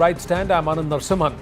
Right stand, I'm Anand Narsimhan.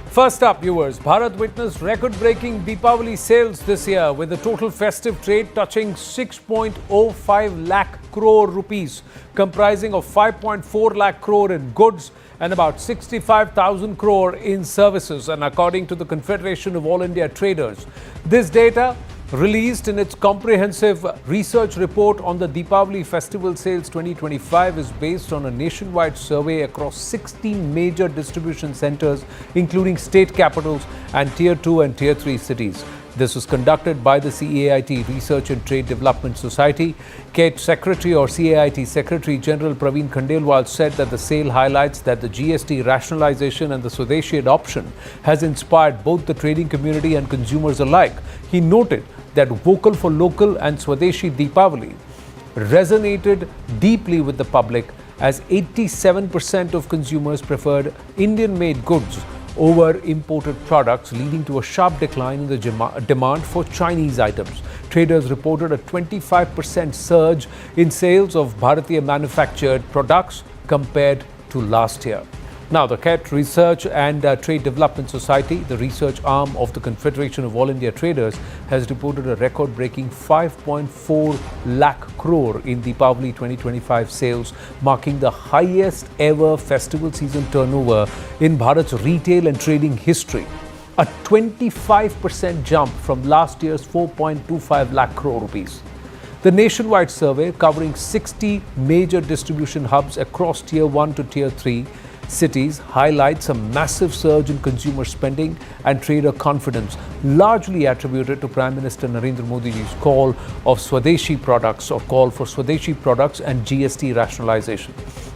First up, viewers, Bharat witnessed record-breaking Deepavali sales this year with the total festive trade touching 6.05 lakh crore rupees, comprising of 5.4 lakh crore in goods and about 65,000 crore in services. And according to the Confederation of All India Traders, this data released in its comprehensive research report on the Deepavali Festival Sales 2025 is based on a nationwide survey across 16 major distribution centers, including state capitals and Tier 2 and Tier 3 cities. This was conducted by the CAIT Research and Trade Development Society. CAIT Secretary or CAIT Secretary General Praveen Khandelwal said that the sale highlights that the GST rationalization and the Swadeshi adoption has inspired both the trading community and consumers alike. He noted that vocal for local and Swadeshi Deepavali resonated deeply with the public, as 87% of consumers preferred Indian-made goods over imported products, leading to a sharp decline in the demand for Chinese items. Traders reported a 25% surge in sales of Bharatiya manufactured products compared to last year. Now, the CAIT Research and Trade Development Society, the research arm of the Confederation of All India Traders, has reported a record-breaking 5.4 lakh crore in Deepavali 2025 sales, marking the highest ever festival season turnover in Bharat's retail and trading history. A 25% jump from last year's 4.25 lakh crore rupees. The nationwide survey, covering 60 major distribution hubs across Tier 1 to Tier 3 cities, highlights a massive surge in consumer spending and trader confidence, largely attributed to Prime Minister Narendra Modi's call of Swadeshi products, or call for Swadeshi products and GST rationalization.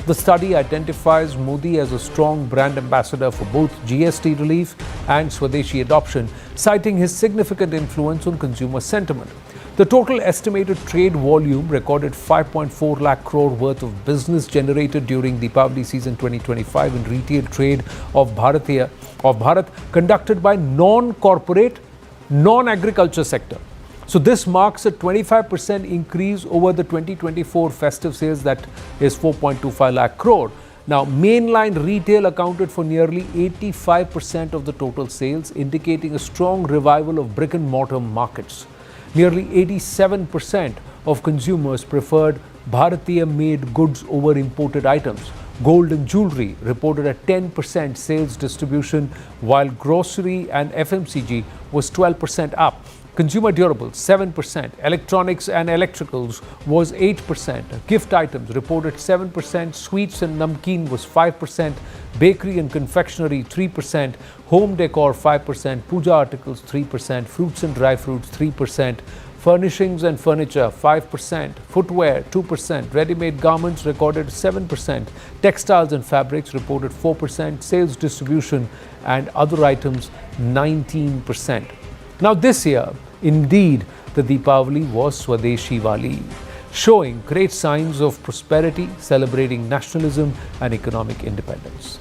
The study identifies Modi as a strong brand ambassador for both GST relief and Swadeshi adoption, citing his significant influence on consumer sentiment. The total estimated trade volume recorded 5.4 lakh crore worth of business generated during Deepavali season 2025 in retail trade of Bharat, conducted by non-corporate, non-agriculture sector. So this marks a 25% increase over the 2024 festive sales, that is 4.25 lakh crore. Now, mainline retail accounted for nearly 85% of the total sales, indicating a strong revival of brick and mortar markets. Nearly 87% of consumers preferred Bharatiya-made goods over imported items. Gold and jewelry reported a 10% sales distribution, while grocery and FMCG was 12% up. Consumer durables 7%, electronics and electricals was 8%, gift items reported 7%, sweets and namkeen was 5%, bakery and confectionery 3%, home decor 5%, puja articles 3%, fruits and dry fruits 3%, furnishings and furniture 5%, footwear 2%, ready-made garments recorded 7%, textiles and fabrics reported 4%, sales distribution and other items 19%. Now this year, indeed, the Deepavali was Swadeshi Wali, showing great signs of prosperity, celebrating nationalism and economic independence.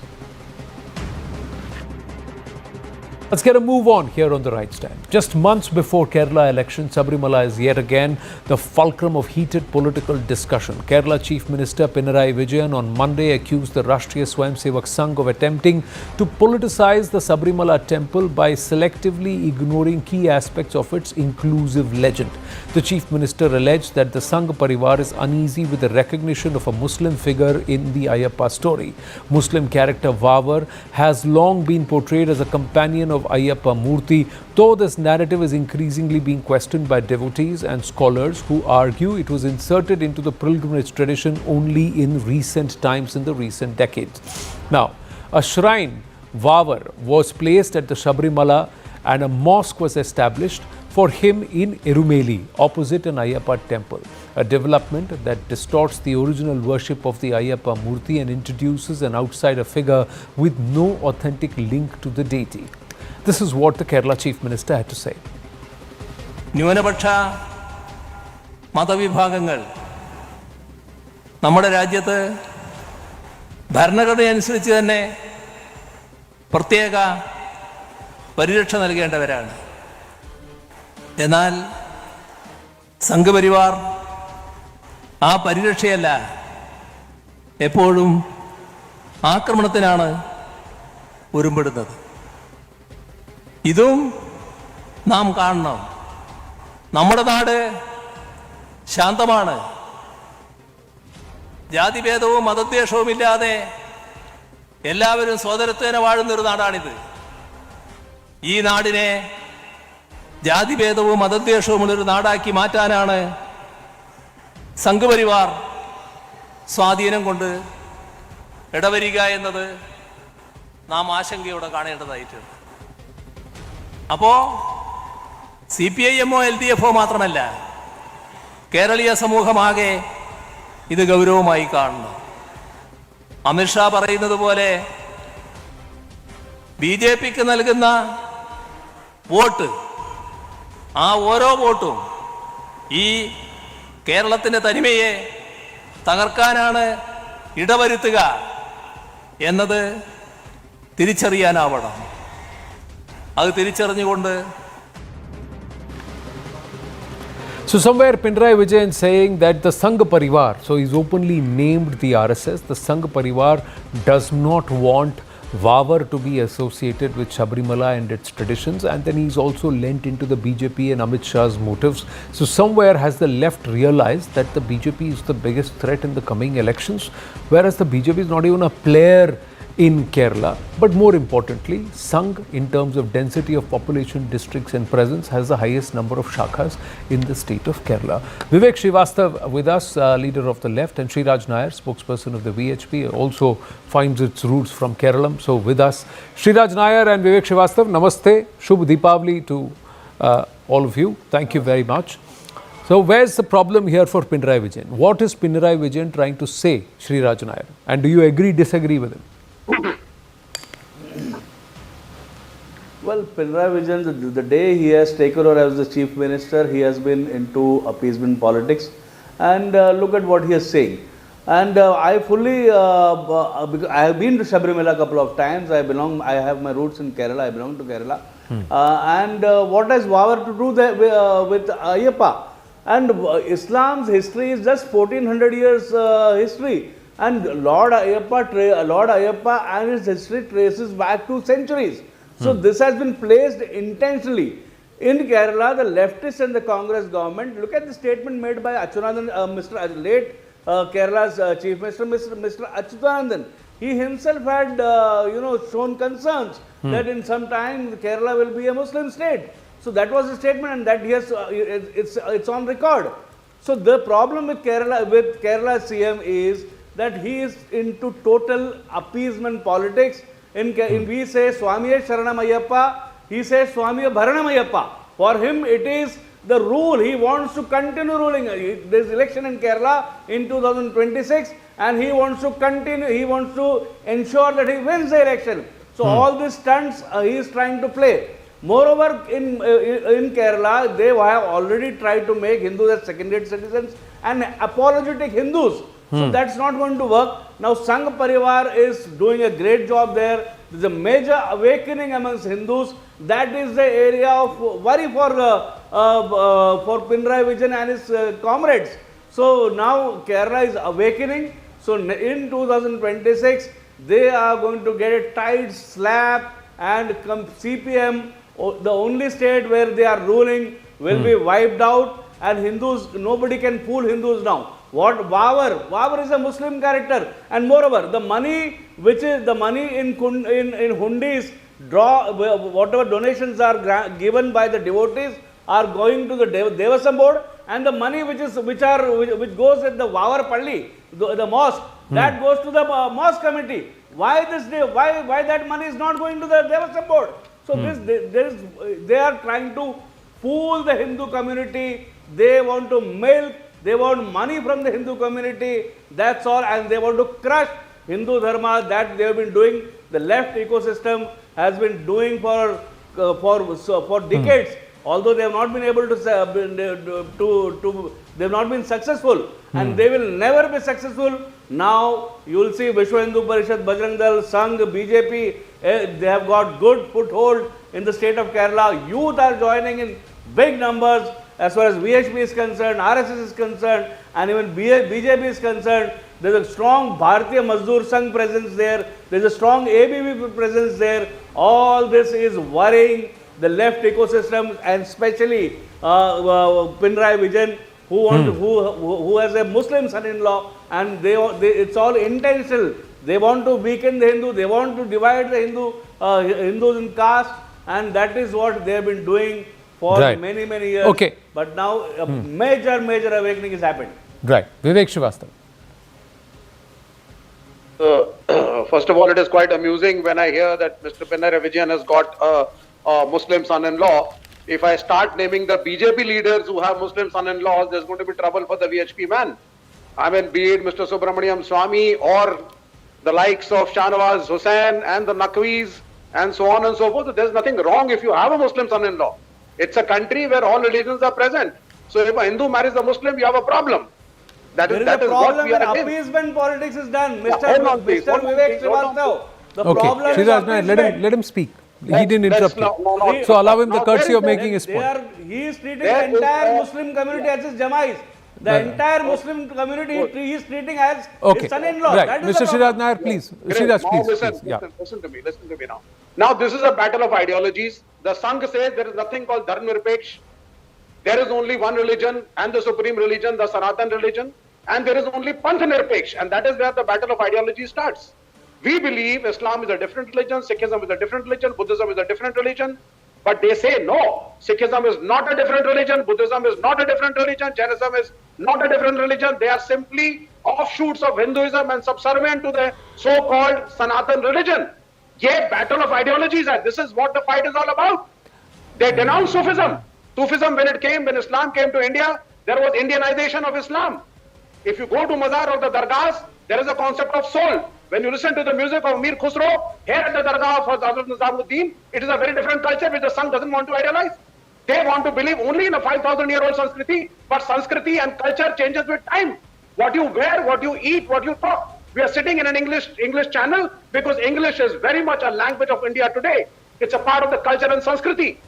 Let's get a move on here on the right stand. Just months before Kerala election, Sabrimala is yet again the fulcrum of heated political discussion. Kerala Chief Minister Pinarayi Vijayan on Monday accused the Rashtriya Swayamsevak Sangh of attempting to politicize the Sabrimala temple by selectively ignoring key aspects of its inclusive legend. The Chief Minister alleged that the Sangh Parivar is uneasy with the recognition of a Muslim figure in the Ayyappa story. Muslim character Vavar has long been portrayed as a companion of Ayyappa Murthy, though this narrative is increasingly being questioned by devotees and scholars who argue it was inserted into the pilgrimage tradition only in recent times, in the recent decades. Now, a shrine, Vavar, was placed at the Sabrimala and a mosque was established for him in Irumeli, opposite an Ayyappa temple, a development that distorts the original worship of the Ayyappa Murthy and introduces an outsider figure with no authentic link to the deity. This is what the Kerala Chief Minister had to say. ന്യൂനപക്ഷ മതവിഭാഗങ്ങൾ നമ്മുടെ രാജ്യത്ത് ഭരണഘടന അനുസരിച്ച് തന്നെ പ്രത്യേക പരിരക്ഷ നൽകേണ്ടവരാണ്. എന്നാൽ സംഘപരിവാർ ആ പരിരക്ഷയല്ല, എപ്പോഴും ആക്രമണത്തിനാണ് ഉരുമ്പെടുന്നത്. ഇതും നാം കാണണം. നമ്മുടെ നാട് ശാന്തമാണ്. ജാതിഭേദവും മതദ്വേഷവും ഇല്ലാതെ എല്ലാവരും സോദരത്വേന വാഴുന്നൊരു നാടാണിത്. ഈ നാടിനെ ജാതിഭേദവും മതദ്വേഷവുമുള്ളൊരു നാടാക്കി മാറ്റാനാണ് സംഘപരിവാർ സ്വാധീനം കൊണ്ട് ഇടവരിക എന്നത് നാം ആശങ്കയോടെ കാണേണ്ടതായിട്ടുണ്ട്. അപ്പോൾ CPIM LDF മാത്രമല്ല, കേരളീയ സമൂഹമാകെ ഇത് ഗൗരവമായി കാണണം. അമിത്ഷാ പറയുന്നത് പോലെ BJPക്ക് നൽകുന്ന വോട്ട്, ആ ഓരോ വോട്ടും ഈ കേരളത്തിൻ്റെ തനിമയെ തകർക്കാനാണ് ഇടവരുത്തുക എന്നത് തിരിച്ചറിയാനാവണം. അത് തിരിച്ചറിഞ്ഞുകൊണ്ട് So somewhere Pinarayi Vijayan saying that the Sangh Parivar, so he's openly named the RSS, the Sangh Parivar does not want Vavar to be associated with Sabrimala and its traditions, and then he's also lent into the BJP and Amit Shah's motives. So somewhere has the left realized that the BJP is the biggest threat in the coming elections, whereas the BJP is not even a player in Kerala. But more importantly, Sangh, in terms of density of population, districts and presence, has the highest number of shakhas in the state of Kerala. Vivek Srivastava with us, leader of the left, and Sriraj Nair, spokesperson of the VHP, also finds its roots from Kerala. So with us, Sriraj Nair and Vivek Srivastava, namaste, Shubh Deepavali to all of you. Thank you very much. So where's the problem here for Pinarayi Vijayan? What is Pinarayi Vijayan trying to say, Sriraj Nair? And do you agree, disagree with him? Well, Pinarayi Vijayan, the day he has taken over as the chief minister, he has been into appeasement politics, and look at what he is saying. And I fully, I have been to Sabrimala a couple of times. I have my roots in Kerala. I belong to Kerala. And what has Vavar to do there, with Ayyappa? And Islam's history is just 1400 years history. And Lord Ayyappa and his history traces back to centuries. So this has been placed intentionally. In Kerala, the leftists and the Congress government, look at the statement made by Achyutanandan, late Kerala's chief minister, Mr. Achyutanandan. He himself had, shown concerns that in some time Kerala will be a Muslim state. So that was the statement, and that he has, it's on record. So the problem with Kerala CM is that he is into total appeasement politics. We say Swamiye Sharanam Ayyappa, he says Swamiye Bharanam Ayyappa. For him, it is the rule. He wants to continue ruling. There's election in Kerala in 2026, and he wants to continue. He wants to ensure that he wins the election. So all these stunts he is trying to play. Moreover, in Kerala, they have already tried to make Hindus as second-rate citizens and apologetic Hindus. So that's not going to work. Now Sangh Parivar is doing a great job there. There's a major awakening amongst Hindus. That is the area of worry for Pinarayi Vijayan and his comrades. So now Kerala is awakening. So in 2026, they are going to get a tight slap, and CPM, the only state where they are ruling, will be wiped out, and Hindus, nobody can fool Hindus now. What Vavar is a Muslim character, and moreover, the money which is the money in hundis, whatever donations are given by the devotees are going to the Devasam board, and the money which goes at the Vavar Palli, the mosque, that goes to the mosque committee. Why that money is not going to the Devasam board? So they are trying to fool the Hindu community. They want to milk. They want money from the Hindu community, that's all, and they want to crush Hindu Dharma. That they have been doing, the left ecosystem has been doing for decades. Although they have not been able to they have not been successful, and they will never be successful. Now you will see Vishwa Hindu Parishad, Bajrang Dal, Sangh, BJP, they have got good foothold in the state of Kerala. Youth are joining in big numbers. as far as VHP is concerned, RSS is concerned, and even BJP is concerned. There's a strong Bharatiya Mazdoor Sangh presence there. There's a strong ABP presence there. All this is worrying the left ecosystem, and especially Pinarayi Vijayan, who has a Muslim son-in-law, and it's all intentional. They want to weaken the Hindu. They want to divide the Hindus in caste, and that is what they have been doing for many years. Okay. But now a major awakening has happened. Right. Vivek Srivastava. First of all, it is quite amusing when I hear that Mr. Pinarayi Vijayan has got a Muslim son-in-law. If I start naming the BJP leaders who have Muslim son-in-laws, there's going to be trouble for the VHP man. I mean, be it Mr. Subramaniam Swamy or the likes of Shahnawaz Hussain and the Naqvis and so on and so forth. There's nothing wrong if you have a Muslim son-in-law. It's a country where all religions are present. So if a Hindu marries a Muslim, you have a problem. That is what we are against. Appeasement politics is done, Mr. Vivek Srivastava. The problem is Sridhar, let him speak. He didn't interrupt you. So allow him the courtesy of making his point. He is treating the entire Muslim community as his jamais. The entire Muslim community he is treating as his son-in-law. Right. Mr. Sriraj Nair, please. Sriraj, please. Listen to me now. Now this is a battle of ideologies. The Sangh says there is nothing called Dharma Nirpeksh. There is only one religion and the supreme religion, the Sanatan religion. And there is only Panth Nirpeksh, and that is where the battle of ideology starts. We believe Islam is a different religion, Sikhism is a different religion, Buddhism is a different religion. But they say no, Sikhism is not a different religion, Buddhism is not a different religion, Jainism is not a different religion. They are simply offshoots of Hinduism and subservient to the so-called Sanatan religion. Yeah, battle of ideologies, and this is what the fight is all about. They denounce Sufism. Sufism, when Islam came to India, there was Indianization of Islam. If you go to Mazar or the Dargahs, there is a concept of soul. When you listen to the music of Mir Khusro, here at the Dargah of Hazrat Nizamuddin, it is a very different culture which the Sangh doesn't want to idolize. They want to believe only in a 5,000-year-old Sanskriti, but Sanskriti and culture changes with time. What you wear, what you eat, what you talk. We are sitting in an English channel because English is very much a language of India today. It's a part of the culture and Sanskriti.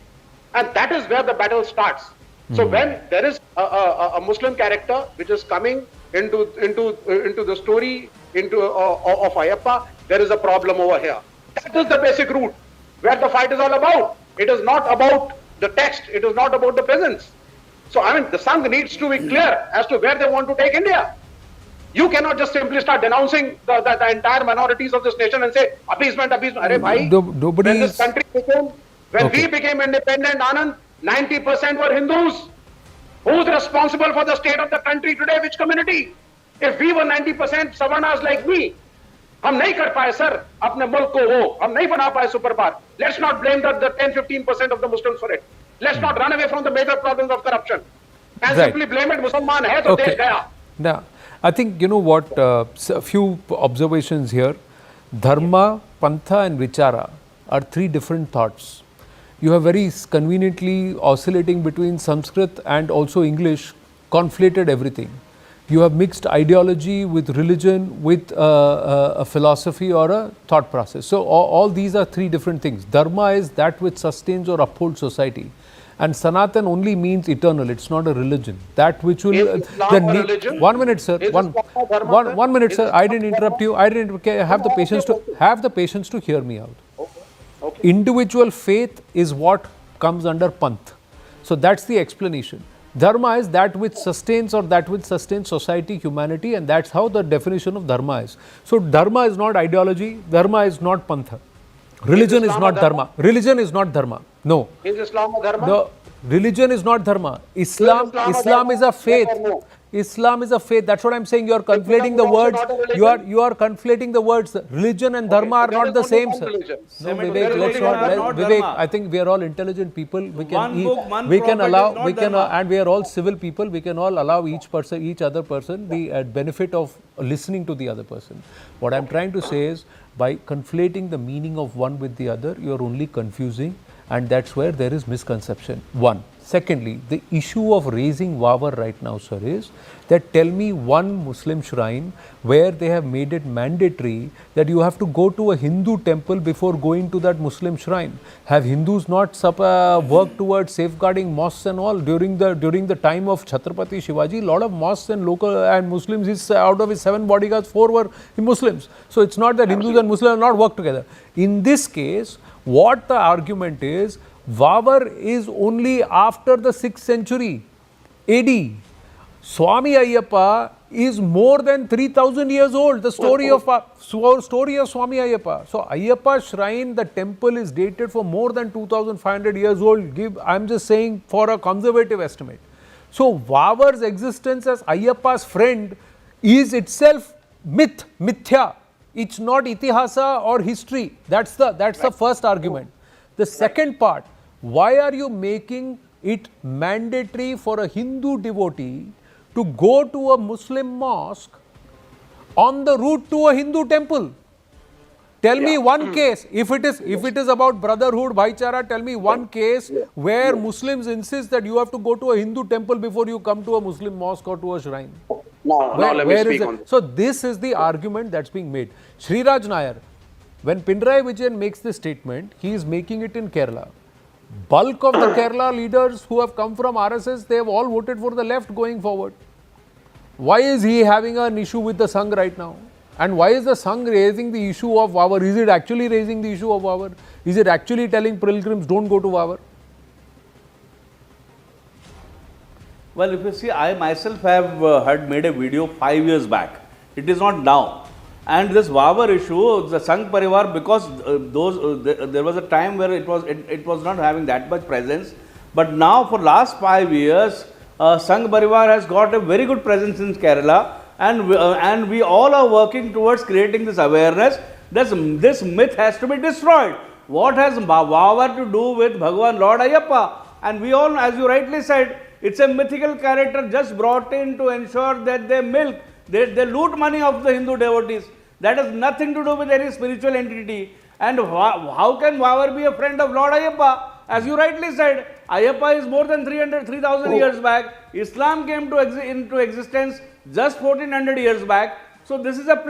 And that is where the battle starts. So when there is a Muslim character which is coming into the story of Ayyappa, there is a problem over here. That is the basic root where the fight is all about. It is not about the text. It is not about the presence. So I mean, the Sangh needs to be clear as to where they want to take India. You cannot just simply start denouncing the entire minorities of this nation and say appeasement. Arey bhai, when this country became, we became independent, Anand, 90% were Hindus. Who's responsible for the state of the country today? Which community? If we were 90% Savarnas like me, हम नहीं कर पाए sir अपने मुल्क को वो हम नहीं बना पाए super power. Let's not blame the 10-15% of the Muslims for it. Let's not run away from the major problems of corruption and simply blame it. Musalman hai to desh gaya. Now, I think you know what. A few observations here. Dharma, Pantha, and Vichara are three different thoughts. You have very conveniently oscillating between Sanskrit and also English, conflated everything. You have mixed ideology with religion, with a philosophy or a thought process. So all these are three different things. Dharma is that which sustains or upholds society. And Sanatan only means eternal. It's not a religion. That which will... religion? 1 minute, sir. One minute, sir. I didn't interrupt you. I didn't have the patience to hear me out. Okay. Individual faith is what comes under Panth. So that's the explanation. Dharma is that which sustains or that which sustains society, humanity, and that's how the definition of Dharma is. So Dharma is not ideology, Dharma is not Pantha. Religion is not Dharma. Religion is not Dharma. No. Is Islam a Dharma? The religion is not Dharma. Islam is a faith. Islam is a faith. That's what I'm saying. You are conflating the words. You are conflating the words. Religion and Dharma are not the same, sir. No, Vivek, let's not. Vivek, I think we are all intelligent people. We can allow, and we are all civil people. We can all allow each other person, the benefit of listening to the other person. What I'm trying to say is, by conflating the meaning of one with the other, you are only confusing, and that's where there is misconception. One. Secondly, the issue of raising Wavar right now, sir, is that tell me one Muslim shrine where they have made it mandatory that you have to go to a Hindu temple before going to that Muslim shrine. Have Hindus not worked towards safeguarding mosques and all during the time of Chhatrapati Shivaji? A lot of mosques and local and Muslims, out of his 7 bodyguards, 4 were Muslims. So it's not that Hindus and Muslims have not worked together. In this case, what the argument is, Wavar is only after the 6th century AD. Swami Ayyappa is more than 3,000 years old. The story of Swami Ayyappa. So Ayyappa shrine, the temple is dated for more than 2,500 years old. I'm just saying for a conservative estimate. So Vavar's existence as Ayyappa's friend is itself myth, mithya. It's not itihasa or history. That's the first argument. The second part, why are you making it mandatory for a Hindu devotee to go to a Muslim mosque on the route to a Hindu temple? Tell me one case, if it is about brotherhood, bhaichara, tell me one case where Muslims insist that you have to go to a Hindu temple before you come to a Muslim mosque or to a shrine. Now let me speak on this. So this is the argument that's being made. Sriraj Nair, when Pinarayi Vijayan makes this statement, he is making it in Kerala. Bulk of the Kerala leaders who have come from RSS, they have all voted for the left going forward. Why is he having an issue with the Sangh right now? And why is the Sangh raising the issue of Wavar? Is it actually raising the issue of Wavar? Is it actually telling pilgrims don't go to Wavar? Well, if you see, I myself have had made a video 5 years back. It is not now. And this Wavar issue, the Sangh Parivar, because there was a time where it was not having that much presence. But now for last 5 years, Sangh Parivar has got a very good presence in Kerala, and we all are working towards creating this awareness. This myth has to be destroyed. What has Wavar to do with Bhagwan Lord Ayyappa? And we all, as you rightly said, it's a mythical character just brought in to ensure that they loot money of the Hindu devotees. That has nothing to do with any spiritual entity. And how can Wavar be a friend of Lord Ayyappa? As you rightly said, Ayyappa is more than 3,000 years back. Islam came into existence just 1400 years back. So this is a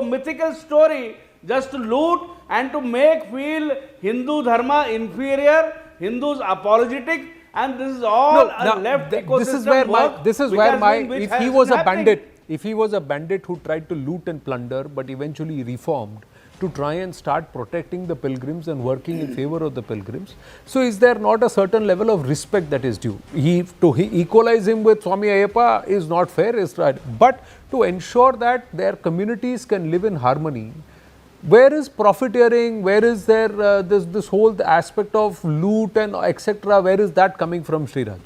mythical story just to loot and to make feel Hindu dharma inferior, Hindus apologetic, and this is all left ecosystem. If he was a bandit who tried to loot and plunder but eventually reformed to try and start protecting the pilgrims and working in favor of the pilgrims, so is there not a certain level of respect that is due? To equalize him with Swami Ayyappa is not fair, is right. But to ensure that their communities can live in harmony, where is profiteering? Where is there this whole aspect of loot and etc.? Where is that coming from, Sriraj?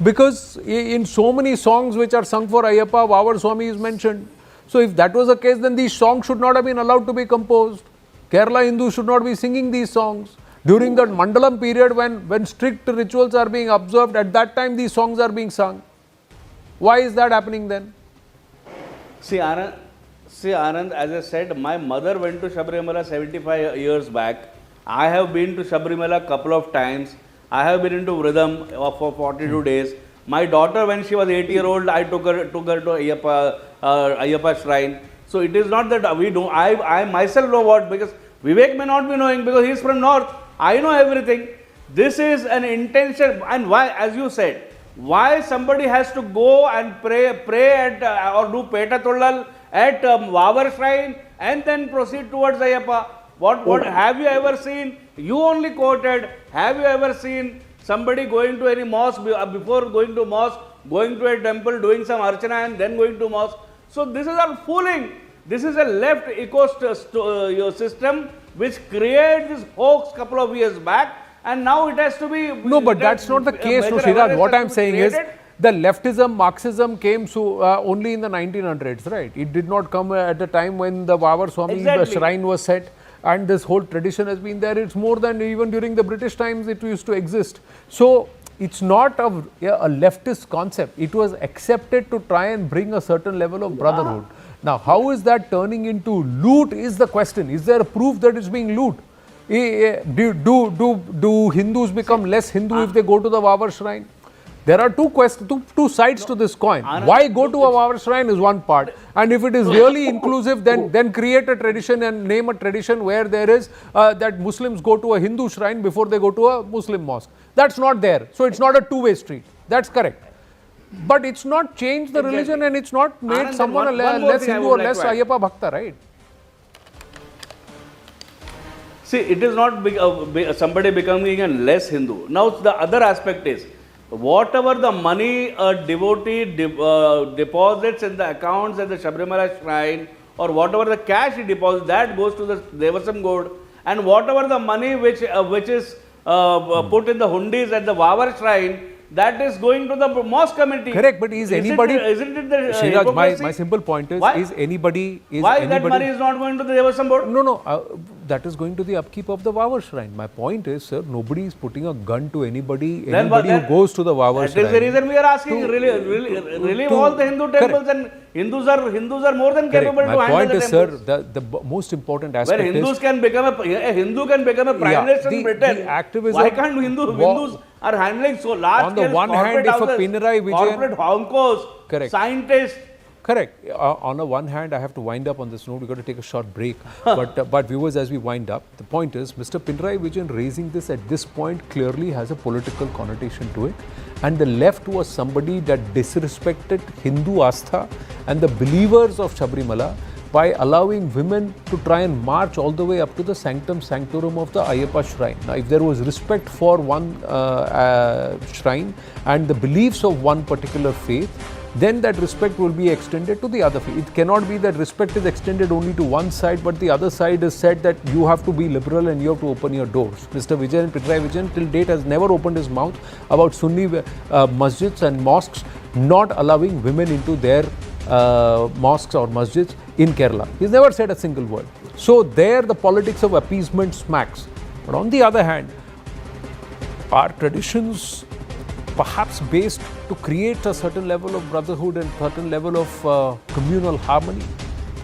Because in so many songs which are sung for Ayyappa, Vavar Swami is mentioned. So if that was the case, then these songs should not have been allowed to be composed. Kerala Hindus should not be singing these songs. During the Mandalam period, when strict rituals are being observed, at that time these songs are being sung. Why is that happening then? See Anand, as I said, my mother went to Sabrimala 75 years back. I have been to Sabrimala a couple of times. I have been into Vridham for 42 days. My daughter, when she was 8-year-old, I took her to Ayyappa shrine. So it is not that we do. I myself know what, because Vivek may not be knowing because he is from north. I know everything. This is an intention, and why, as you said, why somebody has to go and pray at or do Peta Tullal at Vavar shrine and then proceed towards Ayyappa? What have you ever seen? You only quoted. Have you ever seen somebody going to any mosque before going to mosque, going to a temple, doing some archana and then going to mosque? So this is all fooling. This is a left ecosystem which created this hoax couple of years back, and now it has to be. No, but that's not the case, Sriraj. What I'm saying is, the leftism, Marxism came only in the 1900s, right? It did not come at a time when the Vavar Swami shrine was set. And this whole tradition has been there. It's more than even during the British times it used to exist. So it's not a leftist concept. It was accepted to try and bring a certain level of brotherhood. Now, how is that turning into loot is the question. Is there a proof that it's being loot? Do Hindus become less Hindu if they go to the Vavar shrine? There are two sides to this coin. Why go to a Vavar shrine is one part, and if it is really inclusive, then create a tradition and name a tradition where there is that Muslims go to a Hindu shrine before they go to a Muslim mosque. That's not there, so it's not a two-way street. That's correct. But it's not changed the religion, and it's not made someone a less Hindu or less Ayyappa Bhakta, right? See, it is not somebody becoming a less Hindu. Now, the other aspect is, whatever the money a devotee deposits in the accounts at the Sabrimala shrine, or whatever the cash he deposits, that goes to the Devasam God, and whatever the money which is put in the hundis at the Vavar shrine, that is going to the mosque committee. Correct, but anybody? Isn't it the Sriraj, my simple point is: why? Is anybody? Why that money is not going to the Devasam board? No, that is going to the upkeep of the Vavar shrine. My point is, sir, nobody is putting a gun to anybody. Anybody who goes to the Vavar shrine. That is the reason we are asking. Relieve all the Hindu temples, and Hindus are more than capable to handle the temples. My point is, sir, the most important aspect where Hindus can become a Hindu can become a prime minister in Britain. The activism. Why can't Hindus are handling so large on the one hand, if a Pinarayi Vijayan, corporate honkos, scientists. Correct. On the one hand, I have to wind up on this note. We've got to take a short break. But viewers, as we wind up, the point is, Mr. Pinarayi Vijayan raising this at this point clearly has a political connotation to it. And the left was somebody that disrespected Hindu Astha and the believers of Sabrimala by allowing women to try and march all the way up to the sanctum sanctorum of the Ayyappa shrine. Now, if there was respect for one shrine and the beliefs of one particular faith, then that respect will be extended to the other faith. It cannot be that respect is extended only to one side, but the other side is said that you have to be liberal and you have to open your doors. Mr. Pinarayi Vijayan till date has never opened his mouth about Sunni masjids and mosques not allowing women into their mosques or masjids in Kerala. He's never said a single word. So there the politics of appeasement smacks. But on the other hand, our traditions perhaps based to create a certain level of brotherhood and certain level of communal harmony.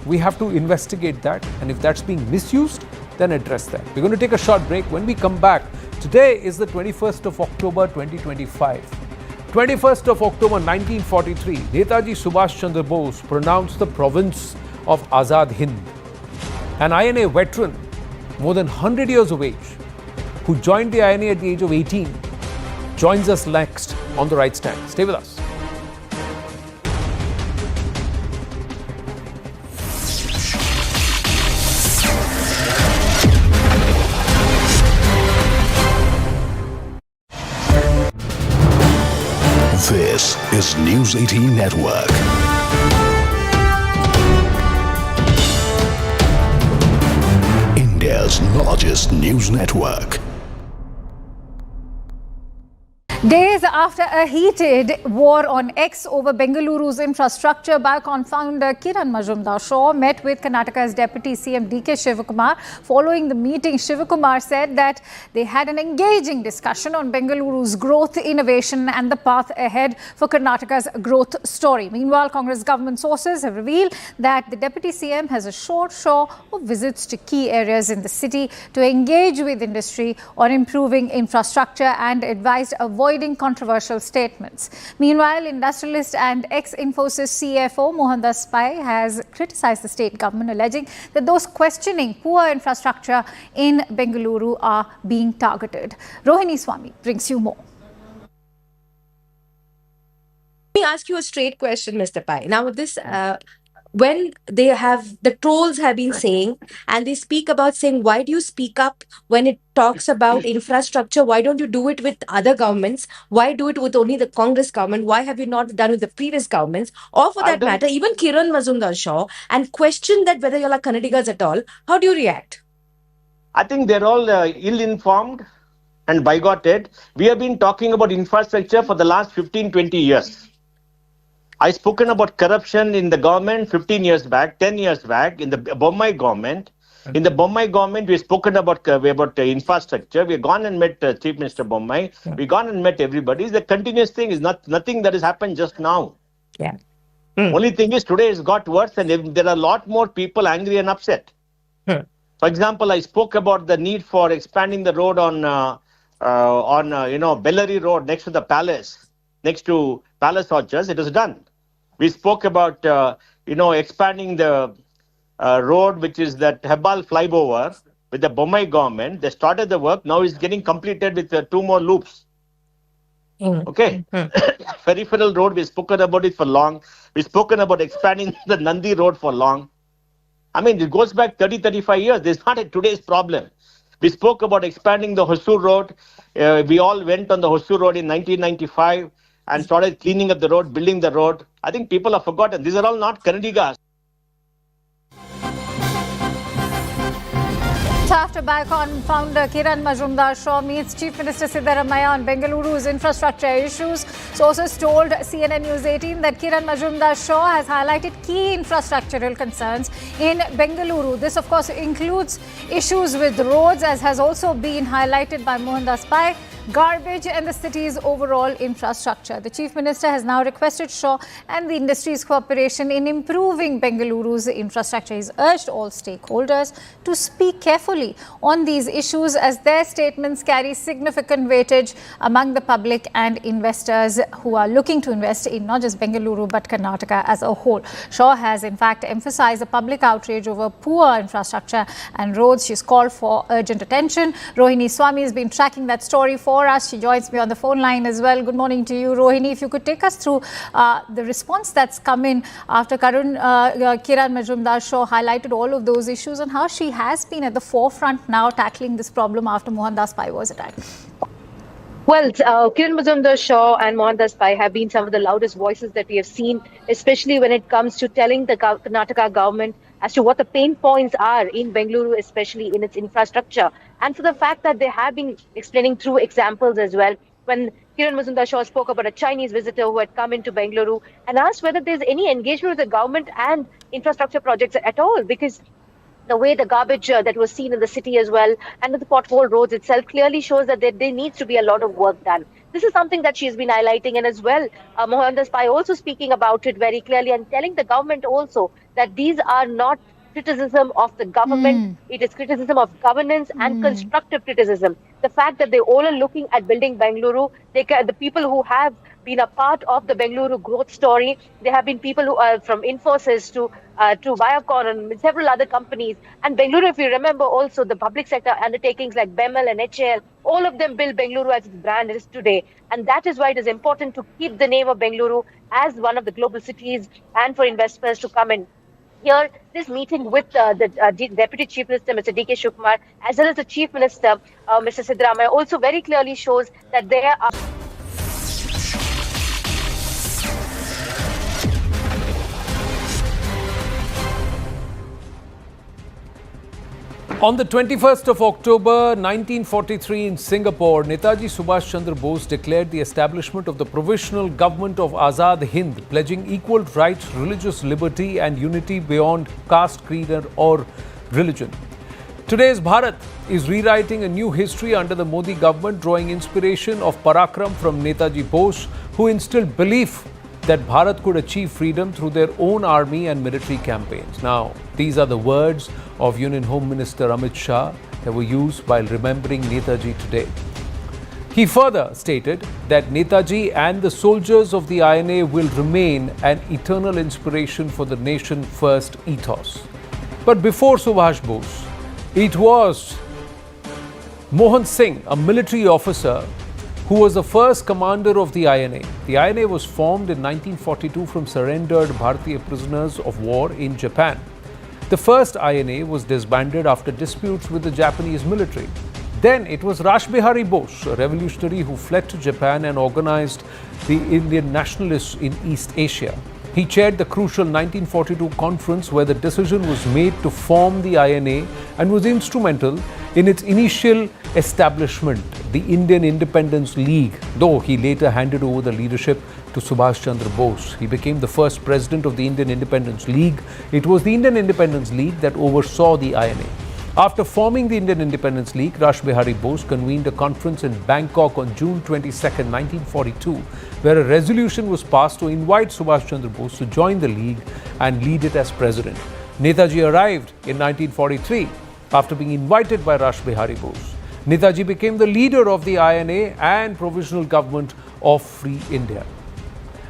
We have to investigate that, and if that's being misused, then address that. We're going to take a short break. When we come back, today is the 21st of October 2025. 21st of October 1943, Netaji Subhash Chandra Bose pronounced the province of Azad Hind. An INA veteran, more than 100 years of age, who joined the INA at the age of 18, joins us next on The Right Stand. Stay with us. This is News 18 Network. India's largest news network. Days after a heated war on X over Bengaluru's infrastructure, Biocon founder Kiran Mazumdar-Shaw met with Karnataka's Deputy CM D.K. Shivakumar. Following the meeting, Shivakumar said that they had an engaging discussion on Bengaluru's growth, innovation and the path ahead for Karnataka's growth story. Meanwhile, Congress government sources have revealed that the Deputy CM has assured Shaw of visits to key areas in the city to engage with industry on improving infrastructure and advised avoiding controversial statements. Meanwhile, industrialist and ex-Infosys CFO Mohandas Pai has criticized the state government, alleging that those questioning poor infrastructure in Bengaluru are being targeted. Rohini Swami brings you more. Let me ask you a straight question, Mr. Pai. Now, this when the trolls have been saying, and they speak about saying, why do you speak up when it talks about infrastructure? Why don't you do it with other governments? Why do it with only the Congress government? Why have you not done with the previous governments? Or for that matter, even Kiran Mazumdar-Shaw, and question that whether you're like Kannadigas at all. How do you react? I think they're all ill-informed and bigoted. We have been talking about infrastructure for the last 15-20 years. I spoken about corruption in the government 15 years back, 10 years back, in the Bommai government. In the Bommai government, we've spoken about infrastructure. We've gone and met Chief Minister Bommai. Yeah. We've gone and met everybody. It's a continuous thing. It's nothing that has happened just now. Yeah. Only thing is today it's got worse, and there are a lot more people angry and upset. For example, I spoke about the need for expanding the road on Bellary Road next to the palace, next to Palace Orchards. It is done. We spoke about expanding the road, which is that Hebbal flyover with the Bombay government. They started the work. Now it's getting completed with 2 more loops. Okay. Peripheral road, we've spoken about it for long. We've spoken about expanding the Nandi road for long. I mean, it goes back 30, 35 years. This is not a today's problem. We spoke about expanding the Hosur road. We all went on the Hosur road in 1995 and started cleaning up the road, building the road. I think people have forgotten. These are all not Kannadigas. After Biocon founder Kiran Majumdar-Shaw meets Chief Minister Siddaramaiah on Bengaluru's infrastructure issues. Sources told CNN News 18 that Kiran Majumdar-Shaw has highlighted key infrastructural concerns in Bengaluru. This, of course, includes issues with roads, as has also been highlighted by Mohandas Pai, garbage and the city's overall infrastructure. The Chief Minister has now requested Shaw and the industry's cooperation in improving Bengaluru's infrastructure. He's urged all stakeholders to speak carefully on these issues, as their statements carry significant weightage among the public and investors who are looking to invest in not just Bengaluru but Karnataka as a whole. Shaw has in fact emphasized the public outrage over poor infrastructure and roads. She's called for urgent attention. Rohini Swami has been tracking that story for us. She joins me on the phone line as well. Good morning to you, Rohini. If you could take us through the response that's come in after Kiran Majumdar-Shaw highlighted all of those issues and how she has been at the forefront now tackling this problem after Mohandas Pai was attacked. Well, Kiran Majumdar-Shaw and Mohandas Pai have been some of the loudest voices that we have seen, especially when it comes to telling the Karnataka government as to what the pain points are in Bengaluru, especially in its infrastructure. And for the fact that they have been explaining through examples as well. When Kiran Majumdar-Shaw spoke about a Chinese visitor who had come into Bengaluru and asked whether there's any engagement with the government and infrastructure projects at all, because the way the garbage that was seen in the city as well and the pothole roads itself clearly shows that there needs to be a lot of work done. This is something that she's been highlighting, and as well, Mohandas Pai also speaking about it very clearly and telling the government also that these are not criticism of the government, it is criticism of governance and constructive criticism. The fact that they all are looking at building Bengaluru, the people who have been a part of the Bengaluru growth story, there have been people who are from Infosys to Biocon and several other companies. And Bengaluru, if you remember also, the public sector undertakings like BEML and HAL, all of them build Bengaluru as its brand is today. And that is why it is important to keep the name of Bengaluru as one of the global cities and for investors to come in. Here, this meeting with the Deputy Chief Minister, Mr. D.K. Shivakumar, as well as the Chief Minister, Mr. Siddaramaiah, also very clearly shows that there are... On the 21st of October 1943 in Singapore, Netaji Subhash Chandra Bose declared the establishment of the Provisional Government of Azad Hind, pledging equal rights, religious liberty and unity beyond caste, creed or religion. Today's Bharat is rewriting a new history under the Modi government, drawing inspiration of Parakram from Netaji Bose, who instilled belief that Bharat could achieve freedom through their own army and military campaigns. Now, these are the words of Union Home Minister Amit Shah that were used while remembering Netaji today. He further stated that Netaji and the soldiers of the INA will remain an eternal inspiration for the nation-first ethos. But before Subhash Bose, it was Mohan Singh, a military officer, who was the first commander of the INA. The INA was formed in 1942 from surrendered Bharatiya prisoners of war in Japan. The first INA was disbanded after disputes with the Japanese military. Then it was Rash Bihari Bose, a revolutionary who fled to Japan and organized the Indian nationalists in East Asia. He chaired the crucial 1942 conference where the decision was made to form the INA and was instrumental in its initial establishment, the Indian Independence League, though he later handed over the leadership to Subhash Chandra Bose. He became the first president of the Indian Independence League. It was the Indian Independence League that oversaw the INA. After forming the Indian Independence League, Rash Bihari Bose convened a conference in Bangkok on June 22, 1942, where a resolution was passed to invite Subhash Chandra Bose to join the League and lead it as president. Netaji arrived in 1943 After being invited by Rash Bihari Bose, Netaji became the leader of the INA and Provisional Government of Free India.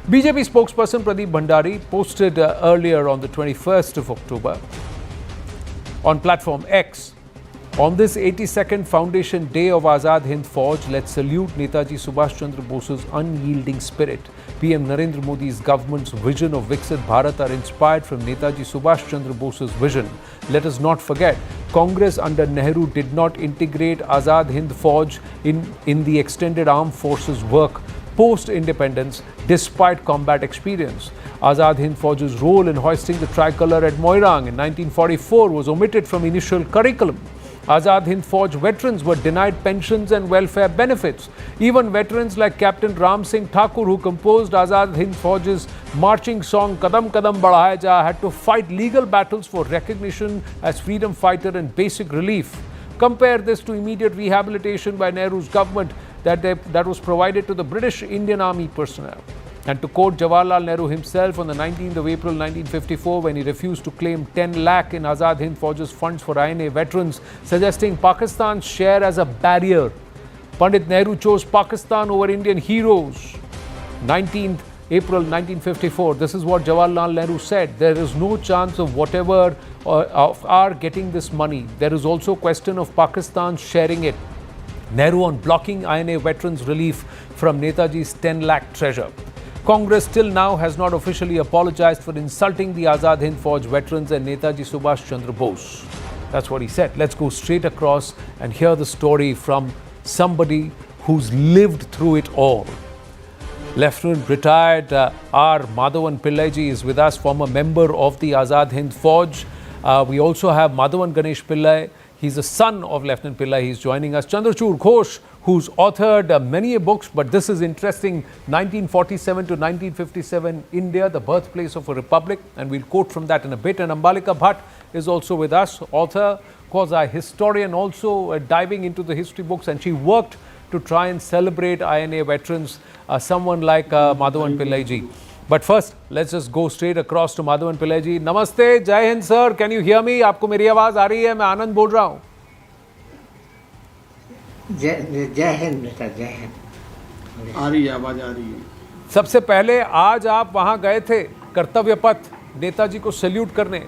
BJP spokesperson Pradeep Bhandari posted earlier on the 21st of October on platform X, on this 82nd Foundation Day of Azad Hind Fauj, let's salute Netaji Subhash Chandra Bose's unyielding spirit. PM Narendra Modi's government's vision of Viksit Bharat are inspired from Netaji Subhash Chandra Bose's vision. Let us not forget, Congress under Nehru did not integrate Azad Hind Fauj in the extended armed forces work post-independence despite combat experience. Azad Hind Fauj's role in hoisting the tricolour at Moirang in 1944 was omitted from initial curriculum. Azad Hind Fauj veterans were denied pensions and welfare benefits. Even veterans like Captain Ram Singh Thakur, who composed Azad Hind Fauj's marching song Kadam Kadam Badhaya Ja, had to fight legal battles for recognition as freedom fighter and basic relief. Compare this to immediate rehabilitation by Nehru's government that was provided to the British Indian Army personnel. And to quote Jawaharlal Nehru himself on the 19th of April 1954, when he refused to claim 10 lakh in Azad Hind Fauj's funds for INA veterans, suggesting Pakistan's share as a barrier. Pandit Nehru chose Pakistan over Indian heroes. 19th April 1954, this is what Jawaharlal Nehru said. There is no chance of whatever of our getting this money. There is also question of Pakistan sharing it. Nehru on blocking INA veterans relief from Netaji's 10 lakh treasure. Congress till now has not officially apologized for insulting the Azad Hind Fauj veterans and Netaji Subhash Chandra Bose. That's what he said. Let's go straight across and hear the story from somebody who's lived through it all. Lieutenant retired R. Madhavan Pillaiji is with us, former member of the Azad Hind Fauj. We also have Madhavan Ganesh Pillai. He's the son of Lieutenant Pillai. He's joining us. Chandrachud Ghosh, who's authored many books, but this is interesting, 1947 to 1957 India, the birthplace of a republic, and we'll quote from that in a bit. And Ambalika Bhatt is also with us, author, quasi-historian, also diving into the history books, and she worked to try and celebrate INA veterans, someone like Madhavan Pillaiji. But first, let's just go straight across to Madhavan Pillaiji. Namaste, Jai Hind sir, can you hear me? आपको मेरी आवाज़ आ रही है? मैं आनंद बोल रहा हूँ. जय हिंद बेटा, जय हिंद. आ रही है, आवाज आ रही है. सबसे पहले आज आप वहाँ गए थे कर्तव्य पथ नेताजी को सैल्यूट करने.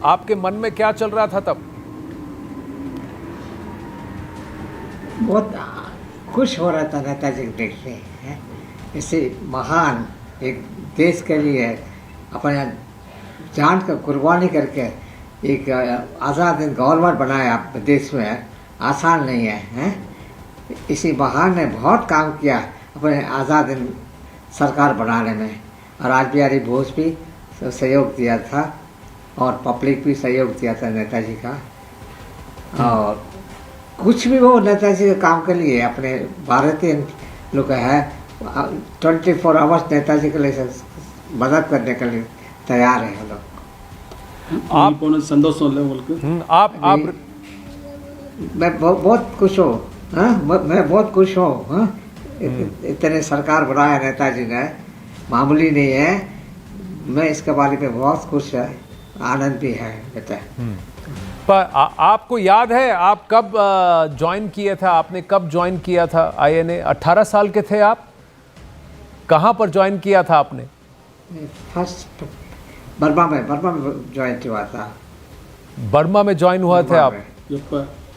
आपके मन में क्या चल रहा था तब? बहुत खुश हो रहा था नेताजी को देख के. इससे महान एक देश के लिए अपने जान का कुर्बानी करके एक आज़ाद गवर्नमेंट बनाया देश में, आसान नहीं है. इसी महान ने बहुत काम किया अपने आज़ाद सरकार बनाने में, और राज बिहारी बोस भी सहयोग दिया था और पब्लिक भी सहयोग दिया था नेताजी का. और कुछ भी वो नेताजी के काम के लिए अपने भारतीय लोग है 24 आवर्स नेताजी के लिए मदद करने के लिए तैयार है लोग. आप संतोष आप मैं बहुत खुश हूँ. मैं बहुत खुश हूँ. इतने सरकार बनाया नेताजी ने, मामूली नहीं है. मैं इसके बारे में बहुत खुश है, आनंद भी है बेटा. पर आपको याद है आप कब ज्वाइन किया था? आपने कब ज्वाइन किया था INA? 18 साल के थे आप? कहाँ पर ज्वाइन किया था आपने? फर्स्ट बर्मा में ज्वाइन हुआ था. बर्मा में ज्वाइन हुआ थे आप?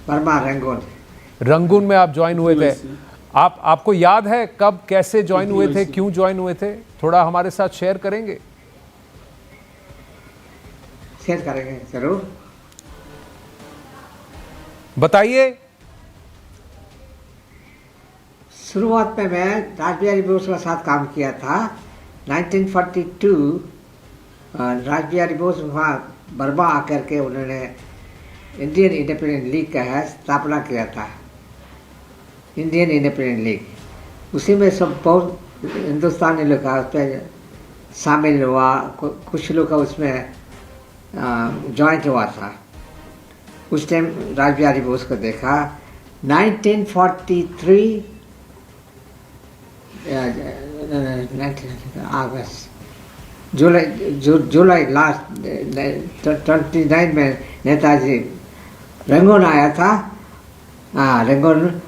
बर्मा रंगून में आप ज्वाइन हुए थे. आपको याद है कब कैसे ज्वाइन हुए थे, क्यों ज्वाइन हुए थे? थोड़ा हमारे साथ शेयर करेंगे? शेयर करेंगे जरूर. बताइए. शुरुआत में मैं राज बिहारी बोस के साथ काम किया था. 1942 राज बिहारी बोस वहाँ बर्मा आकर के उन्होंने इंडियन इंडिपेंडेंट लीग का है स्थापना किया था. इंडियन इंडिपेंडेंट लीग, उसी में सब बहुत हिंदुस्तानी लोग उस पर शामिल हुआ. कुछ लोग का उसमें ज्वाइंट हुआ था. उस टाइम राज बिहारी बोस को देखा. 1943 अगस्त जुलाई लास्ट 29 में नेताजी रंगून आया था। हाँ, रंगून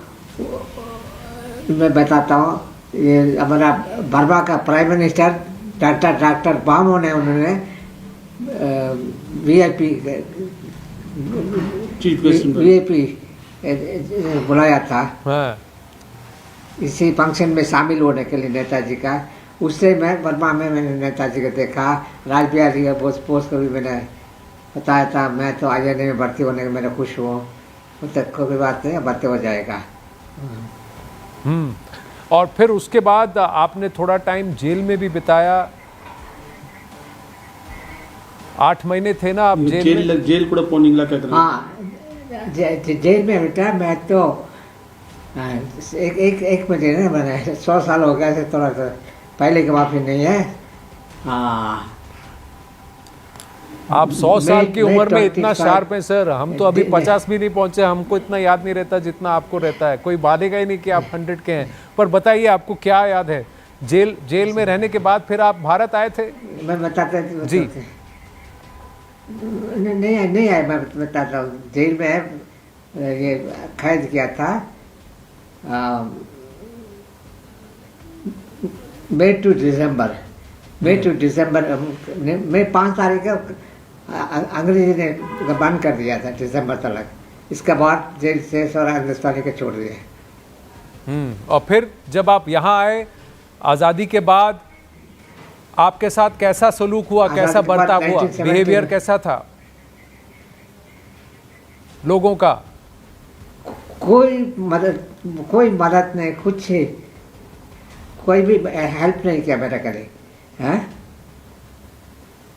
मैं बताता हूँ, ये हमारा बर्मा का प्राइम मिनिस्टर डॉक्टर बामो ने उन्होंने वीआईपी चीफ गेस्ट बुलाया था हाँ। इसी फंक्शन में शामिल होने के लिए नेताजी का। उससे मैं बर्मा में मैंने नेताजी को देखा। राज बिहारी का बोस को भी मैंने बताया था, मैं तो INA में भर्ती होने के मेरा खुश हूँ। तक कोई बात नहीं, भर्ती हो जाएगा। और फिर उसके बाद आपने थोड़ा टाइम जेल में भी बिताया। 8 महीने थे ना आप जेल में? जेल ಕೂಡ ಪೋನಿಂಗ್ಲಾ कहते हैं। हाँ, जेल में बेटा मैं तो एक महीने ना, मैंने 100 साल हो गया, थोड़ा सा पहले की माफी नहीं है। हाँ, आप 100 साल की उम्र में इतना 25 शार्प हैं सर। हम तो अभी 50 भी नहीं पहुंचे, हमको इतना याद नहीं रहता जितना आपको रहता है। कोई मानेगा ही नहीं कि आप 100 के हैं। पर बताइए, आपको क्या याद है? जेल में रहने के बाद फिर आप भारत आए थे? मैं बताता जी। नहीं आया, मैं बताता हूँ। जेल में ये कैद किया था मई टू दिसंबर में 5 तारीख का अंग्रेजी ने बंद कर दिया था, दिसंबर तक। इसके बाद जेल से और हिंदुस्तानी को छोड़ दिया। और फिर जब आप यहाँ आए आज़ादी के बाद, आपके साथ कैसा सलूक हुआ, कैसा बर्ताव हुआ, बिहेवियर कैसा था लोगों का? कोई मदद नहीं, कुछ कोई भी हेल्प नहीं किया मेरा कभी। हैं,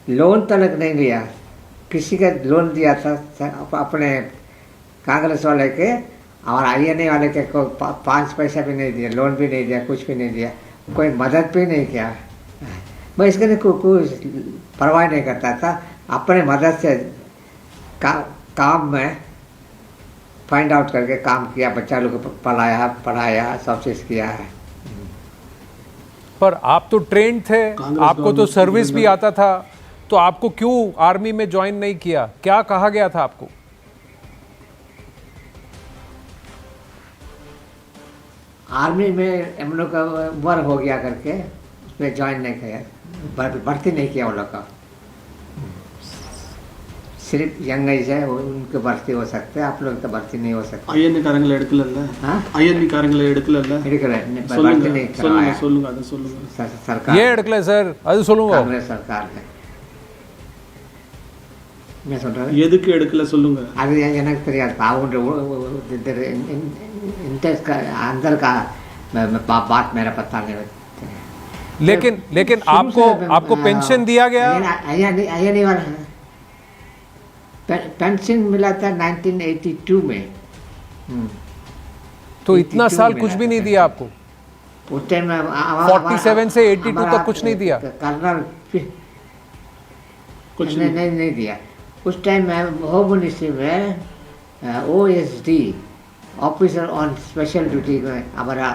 लोन तक नहीं लिया। किसी का लोन दिया था अपने कांग्रेस वाले के, और INA वाले के को 5 पैसा भी नहीं दिया, लोन भी नहीं दिया, कुछ भी नहीं दिया, कोई मदद भी नहीं किया। मैं इसके लिए कुछ परवाह नहीं करता था। अपने मदद से काम में फाइंड आउट करके काम किया, बच्चा लोग को पढ़ाया, सब चीज़ किया है। पर आप तो ट्रेंड थे, आपको तो सर्विस भी आता था, तो आपको क्यों आर्मी में ज्वाइन नहीं किया? क्या कहा गया था आपको? आर्मी में हम लोग का उम्र हो गया करके उसमें ज्वाइन नहीं किया, भर्ती नहीं किया। वो लोग का सिर्फ यंग एज है, उनके भर्ती हो सकते हैं, आप लोग तो भर्ती नहीं हो सकते। INA காரங்கள எடுக்கலல்ல? INA காரங்கள எடுக்கலல்ல? भर्ती नहीं करवाया। சொல்லுங்க அத சொல்லுங்க। सरकार ये எடுக்கல சார், அது சொல்லுங்க। कांग्रेस सरकार है, मैं सुन रहा हूँ। எதுக்கு எடுக்கல சொல்லுங்க। அது எனக்கு தெரியாது, அவங்க इंटरेस्ट का अंदर का बात मेरा पता नहीं। लेकिन आपको पेंशन दिया गया? INA वाला पेंशन मिला था 1982 में। तो इतना साल कुछ भी नहीं दिया आपको? उस टाइम 47 से 82 तक कुछ नहीं दिया? कर्नल कुछ नहीं दिया। उस टाइम में होम मिनिस्ट्री में OSD officer on special duty में हमारा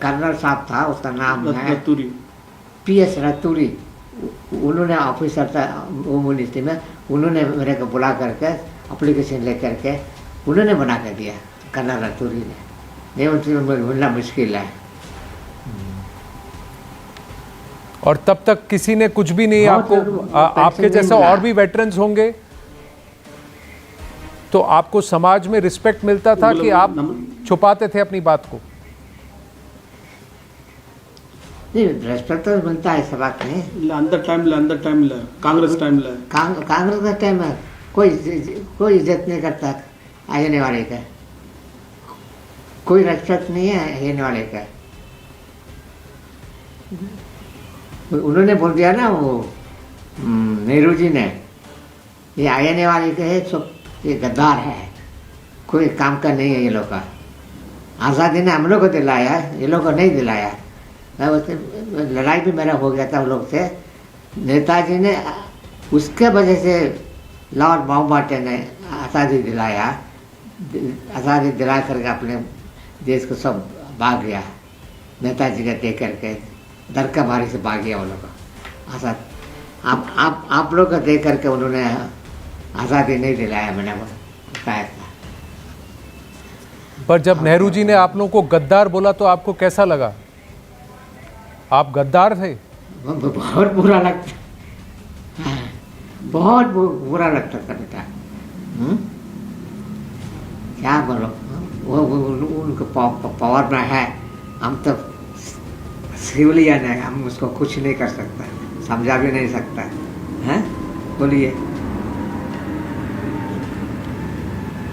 कर्नल साहब था, उसका नाम है PS रतूरी। उन्होंने ऑफिसर था होम मिनिस्ट्री में, उन्होंने मेरे को बुला करके एप्लीकेशन ले करके उन्होंने बना कर दिया, कर्नल रतूरी ने। नहीं, उनसे मिलना मुश्किल है। और तब तक किसी ने कुछ भी नहीं आपको? आपके जैसे और भी वेटरन्स होंगे, तो आपको समाज में रिस्पेक्ट मिलता था कि आप छुपाते थे अपनी बात को? नहीं, रेस्पेक्ट तो मिलता है, सब बात नहीं। இல்ல அந்த டைம்ல कांग्रेस டைம்ல कांग्रेस का टाइम है, कोई इज्जत नहीं करता INA वाले का, कोई रेस्पेक्ट नहीं है INA वाले का। उन्होंने बोल दिया ना, वो नेहरू जी ने, ये INA वाले के है, सब ये गद्दार है, कोई काम का नहीं है ये लोग का। आज़ादी ने हम लोग को दिलाया, ये लोग को नहीं दिलाया। लड़ाई भी मेरा हो गया था उन लोग से। नेताजी ने उसके वजह से लॉर्ड माउंटबेटन ने आज़ादी दिलाया, आज़ादी दिला करके अपने देश को सब भाग गया। नेताजी का देख करके दर का भारी से भाग गया वो लोग। आज़ाद आप लोग का देख करके उन्होंने आज़ादी नहीं दिलाया मैंने। बताया था। पर जब नेहरू जी ने आप लोगों को गद्दार बोला तो आपको कैसा लगा? आप गद्दार थे? बहुत बुरा लगता, हाँ, बहुत बुरा लगता था बेटा। क्या बोलो, वो उनको पावर में है, हम तो सिविलियन है, हम उसको कुछ नहीं कर सकता, समझा भी नहीं सकता हैं। बोलिए,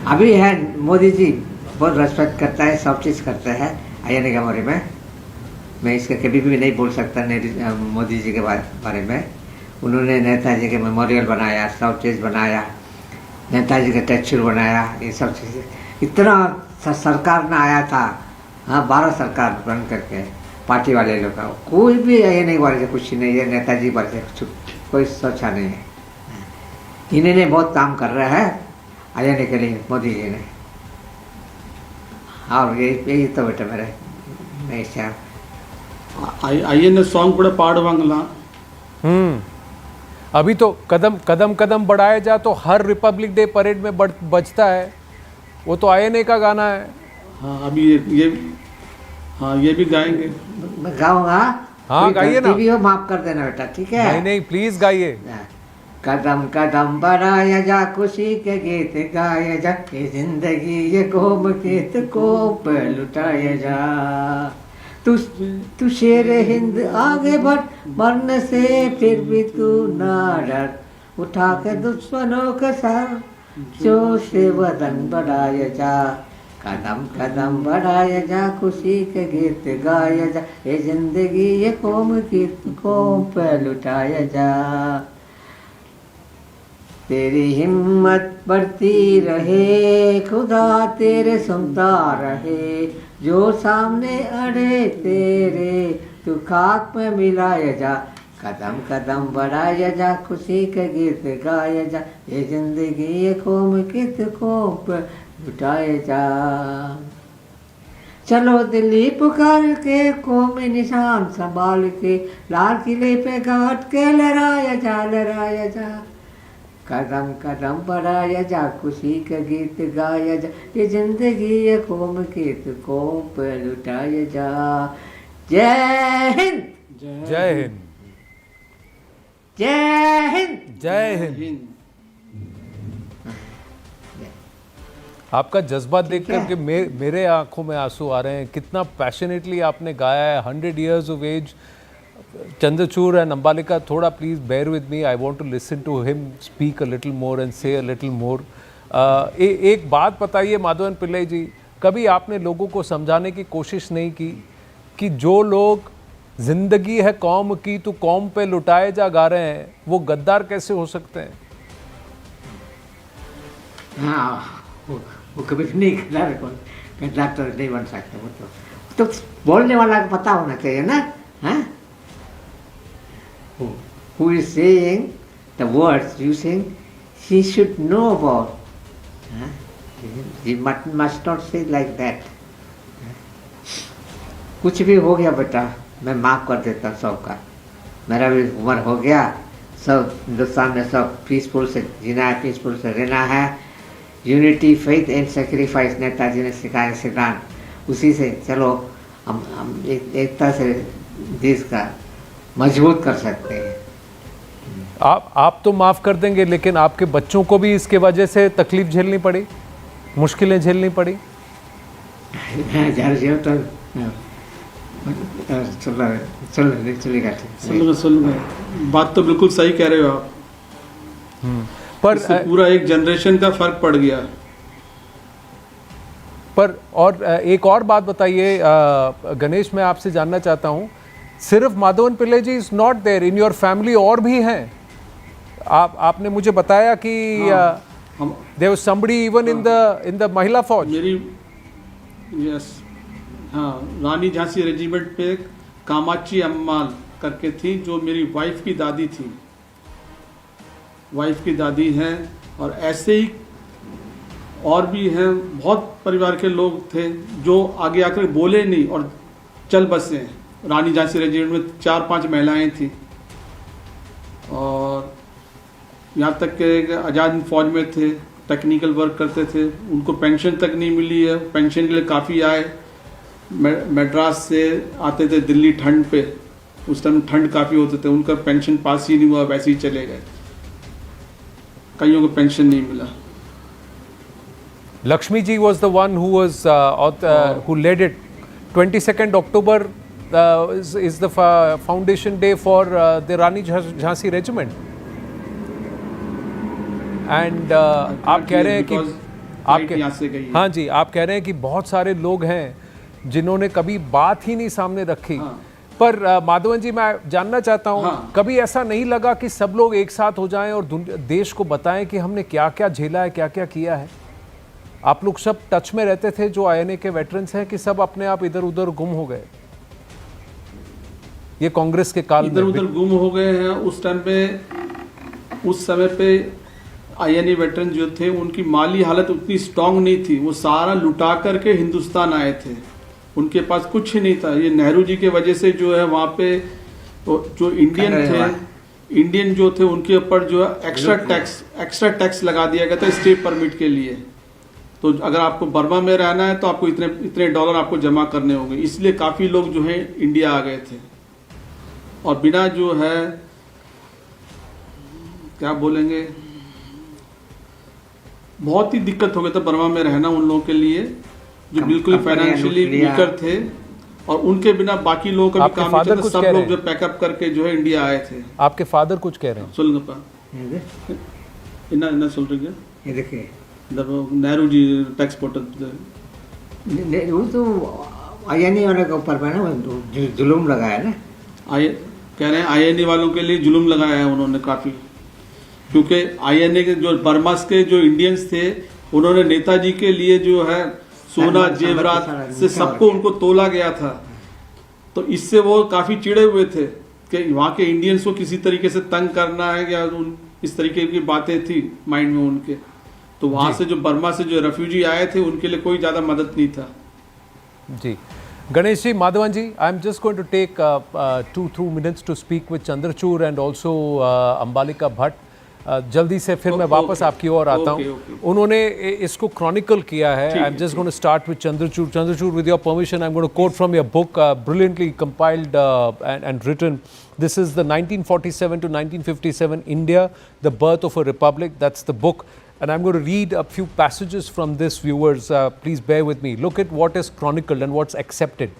अभी है मोदी जी बहुत रेस्पेक्ट करता है, सब चीज़ करते हैं आईएनए के बारे में। मैं इसका कभी भी नहीं बोल सकता मोदी जी के बारे में। उन्होंने नेताजी के मेमोरियल बनाया, सब चीज़ बनाया, नेताजी का स्टैचू बनाया, ये सब चीज़ें। इतना सरकार में आया था, हाँ, 12 सरकार बन करके पार्टी वाले लोग का, कोई भी ये नहीं बारे से कुछ नहीं है, नेताजी बारे से कोई सोचा नहीं है। इन्होंने बहुत काम कर रहा है आईएनए के लिए, मोदी जी ने। और यही तो बेटा मेरे नहीं आईएनए सॉन्ग கூட பாடுவாங்களா? अभी तो कदम कदम कदम बढ़ाया जा तो हर रिपब्लिक डे परेड में बजता है, वो तो आईएनए का गाना है। हाँ, अभी ये भी गाएंगे। मैं गाऊंगा। हाँ, गाइए ना। भी हो, माफ कर देना बेटा, ठीक है? नहीं नहीं, प्लीज गाइए। कदम कदम बढ़ाया जा, खुशी के गीत गाया जा, ये जिंदगी ये कौम गीत को लुटाया जा। तू शेर हिंद आगे बढ़, मरने से फिर भी तू ना डर, उठा के दुश्मनों का सर, जोश से वतन बढ़ाया जा। कदम कदम बढ़ाया जा, खुशी के गीत गाया जा, ये जिंदगी ये कौम गीत को लुटाया जा। तेरी हिम्मत बढ़ती रहे, खुदा तेरे सुनता रहे, जो सामने अड़े तेरे तू खाक में मिलाया जा। कदम कदम बढ़ाया जा, खुशी के गीत गाया जा, ये जिंदगी ये कौम गीत को लुटाया जा। चलो दिल्ली पुकार के, कौमी निशान संभाल के, लाल किले पे गाड़ के लहराया जा, लहराया जा। कदम कदम बढ़ाया जा, खुशी का गीत गाया जा, ये जिंदगी ये कौम गीत को लुटाया जा। जय हिंद, जय हिंद, जय हिंद, जय हिंद। आपका जज्बा देख करके मेरे आंखों में आंसू आ रहे हैं। कितना पैशनेटली आपने गाया है। 100 years of age, Chandrachud and Ambalika, thoda please bear with me. I want to listen to him speak a little more and say a little more. एक बात बताइए माधवन पिल्लई जी, कभी आपने लोगों को समझाने की कोशिश नहीं की कि जो लोग जिंदगी है कौम की तू कौम पे लुटाए जा गा रहे हैं, वो गद्दार कैसे हो सकते हैं? हाँ, वो कभी नहीं गद्दार तो नहीं बन सकते। वो तो बोलने वाला को पता होना चाहिए ना। हाँ, who is saying the words using, he should know about. He must not say like that. कुछ भी हो गया बेटा, मैं माफ कर देता हूँ सबका। मेरा भी उम्र हो गया, सब हिंदुस्तान में सब पीसफुल से जीना है, पीसफुल से रहना है। Unity, faith and sacrifice Netaji ने सिखाया सिद्धांत, उसी से चलो हम एकता से देश का मजबूत कर सकते हैं। आप तो माफ़ कर देंगे, लेकिन आपके बच्चों को भी इसके वजह से तकलीफ झेलनी पड़ी, मुश्किलें झेलनी पड़ी। चलेगा। बात तो बिल्कुल सही कह रहे हो आप। पर पूरा एक जनरेशन का फर्क पड़ गया। पर और एक और बात बताइए गणेश, मैं आपसे जानना चाहता हूँ, सिर्फ Madhavan Pillai ji is not there in your family, और भी हैं। आपने मुझे बताया कि there was somebody even in the mahila fauj. मेरी यस, हाँ, रानी झांसी रेजिमेंट पे कामाची अम्माल करके थी, जो मेरी वाइफ की दादी थी, वाइफ की दादी हैं। और ऐसे ही और भी हैं, बहुत परिवार के लोग थे जो आगे आकर बोले नहीं और चल बसे। रानी झांसी रेजिमेंट में 4-5 महिलाएं थी, और यहाँ तक के आज़ाद हिंद फौज में थे, टेक्निकल वर्क करते थे, उनको पेंशन तक नहीं मिली है। पेंशन के लिए काफ़ी आए, मद्रास से आते थे दिल्ली ठंड पे, उस टाइम ठंड काफ़ी होते थे, उनका पेंशन पास ही नहीं हुआ, वैसे ही चले गए, कईयों को पेंशन नहीं मिला। Lakshmi ji was the one who was who led it. 22nd October is the foundation day for the Rani Jhansi regiment. And आप कह रहे हैं कि हाँ जी, आप कह रहे हैं कि बहुत सारे लोग हैं जिन्होंने कभी बात ही नहीं सामने रखी। पर माधवन जी, मैं जानना चाहता हूँ, कभी ऐसा नहीं लगा कि सब लोग एक साथ हो जाएं और देश को बताएं कि हमने क्या क्या झेला है, क्या क्या किया है? आप लोग सब टच में रहते थे जो आईएनए के वेटरन्स हैं, कि सब अपने आप इधर उधर गुम हो गए? ये कांग्रेस के काल में इधर उधर गुम हो गए हैं। उस टाइम पे, उस समय पे आईएनए वेटरन जो थे उनकी माली हालत उतनी स्ट्रांग नहीं थी, वो सारा लुटा करके हिंदुस्तान आए थे, उनके पास कुछ ही नहीं था। ये नेहरू जी के वजह से जो है वहाँ पे जो इंडियन जो थे उनके ऊपर जो है एक्स्ट्रा टैक्स लगा दिया गया था स्टे परमिट के लिए। तो अगर आपको बर्मा में रहना है तो आपको इतने डॉलर आपको जमा करने होंगे, इसलिए काफ़ी लोग जो है इंडिया आ गए थे। और बिना जो है क्या बोलेंगे, बहुत ही दिक्कत हो गया था बर्मा में रहना उन लोगों के लिए जो बिल्कुल फाइनेंशियली वीकर थे, और उनके बिना बाकी लोगों का भी काम नहीं चलता। सब लोग जो पैकअप करके जो है इंडिया आए थे। आपके फादर कुछ कह रहे हैं? சொல்லுங்கப்பா, என்ன சொல்றீங்க? ये देखिए, नेहरू जी टैक्स पोर्टल वो तो आईएनए वाले के ऊपर में ना जुलूम लगाया ना। कह रहे हैं आईएनए वालों के लिए जुलूम लगाया है उन्होंने काफ़ी, क्योंकि आईएनए के जो बर्मा के जो इंडियंस थे उन्होंने नेताजी के लिए जो है सोना जेवरात से सबको उनको तोला गया था। तो इससे वो काफ़ी चिढ़े हुए थे कि वहाँ के इंडियंस को किसी तरीके से तंग करना है, या इस तरीके की बातें थी माइंड में उनके। तो वहाँ से जो बर्मा से जो रेफ्यूजी आए थे उनके लिए कोई ज़्यादा मदद नहीं था। जी Ganesh ji, Madhavan ji, I'm just going to take 2 minutes to speak with Chandrachur and also Ambalika Bhatt. जल्दी से फिर मैं वापस आपकी ओर आता हूँ। उन्होंने इसको क्रॉनिकल किया है। I'm just going to start with Chandrachur. Chandrachur, with your permission, I'm going to quote from your book, brilliantly compiled and written. This is the 1947 to 1957 India, the birth of a republic. That's the book. And I'm going to read a few passages from this, viewers. Please bear with me. Look at what is chronicled and what's accepted.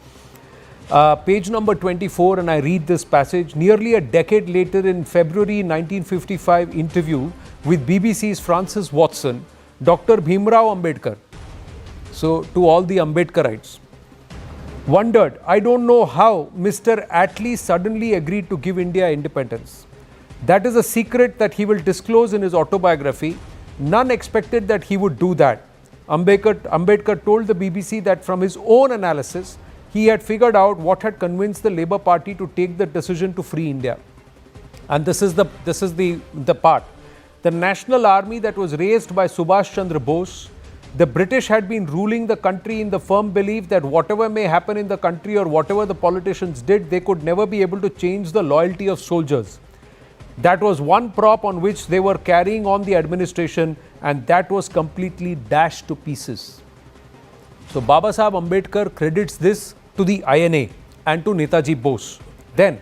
Page number 24, and I read this passage. Nearly a decade later, in February 1955 interview with BBC's Francis Watson, Dr. Bhimrao Ambedkar, so to all the Ambedkarites, wondered, I don't know how Mr. Attlee suddenly agreed to give India independence. That is a secret that he will disclose in his autobiography. None expected that he would do that. Ambedkar told the BBC that from his own analysis, he had figured out what had convinced the Labour Party to take the decision to free India. And this is the part. The national army that was raised by Subhash Chandra Bose, the British had been ruling the country in the firm belief that whatever may happen in the country or whatever the politicians did, they could never be able to change the loyalty of soldiers. That was one prop on which they were carrying on the administration, and that was completely dashed to pieces. So Baba Saheb Ambedkar credits this to the INA and to Netaji Bose. Then,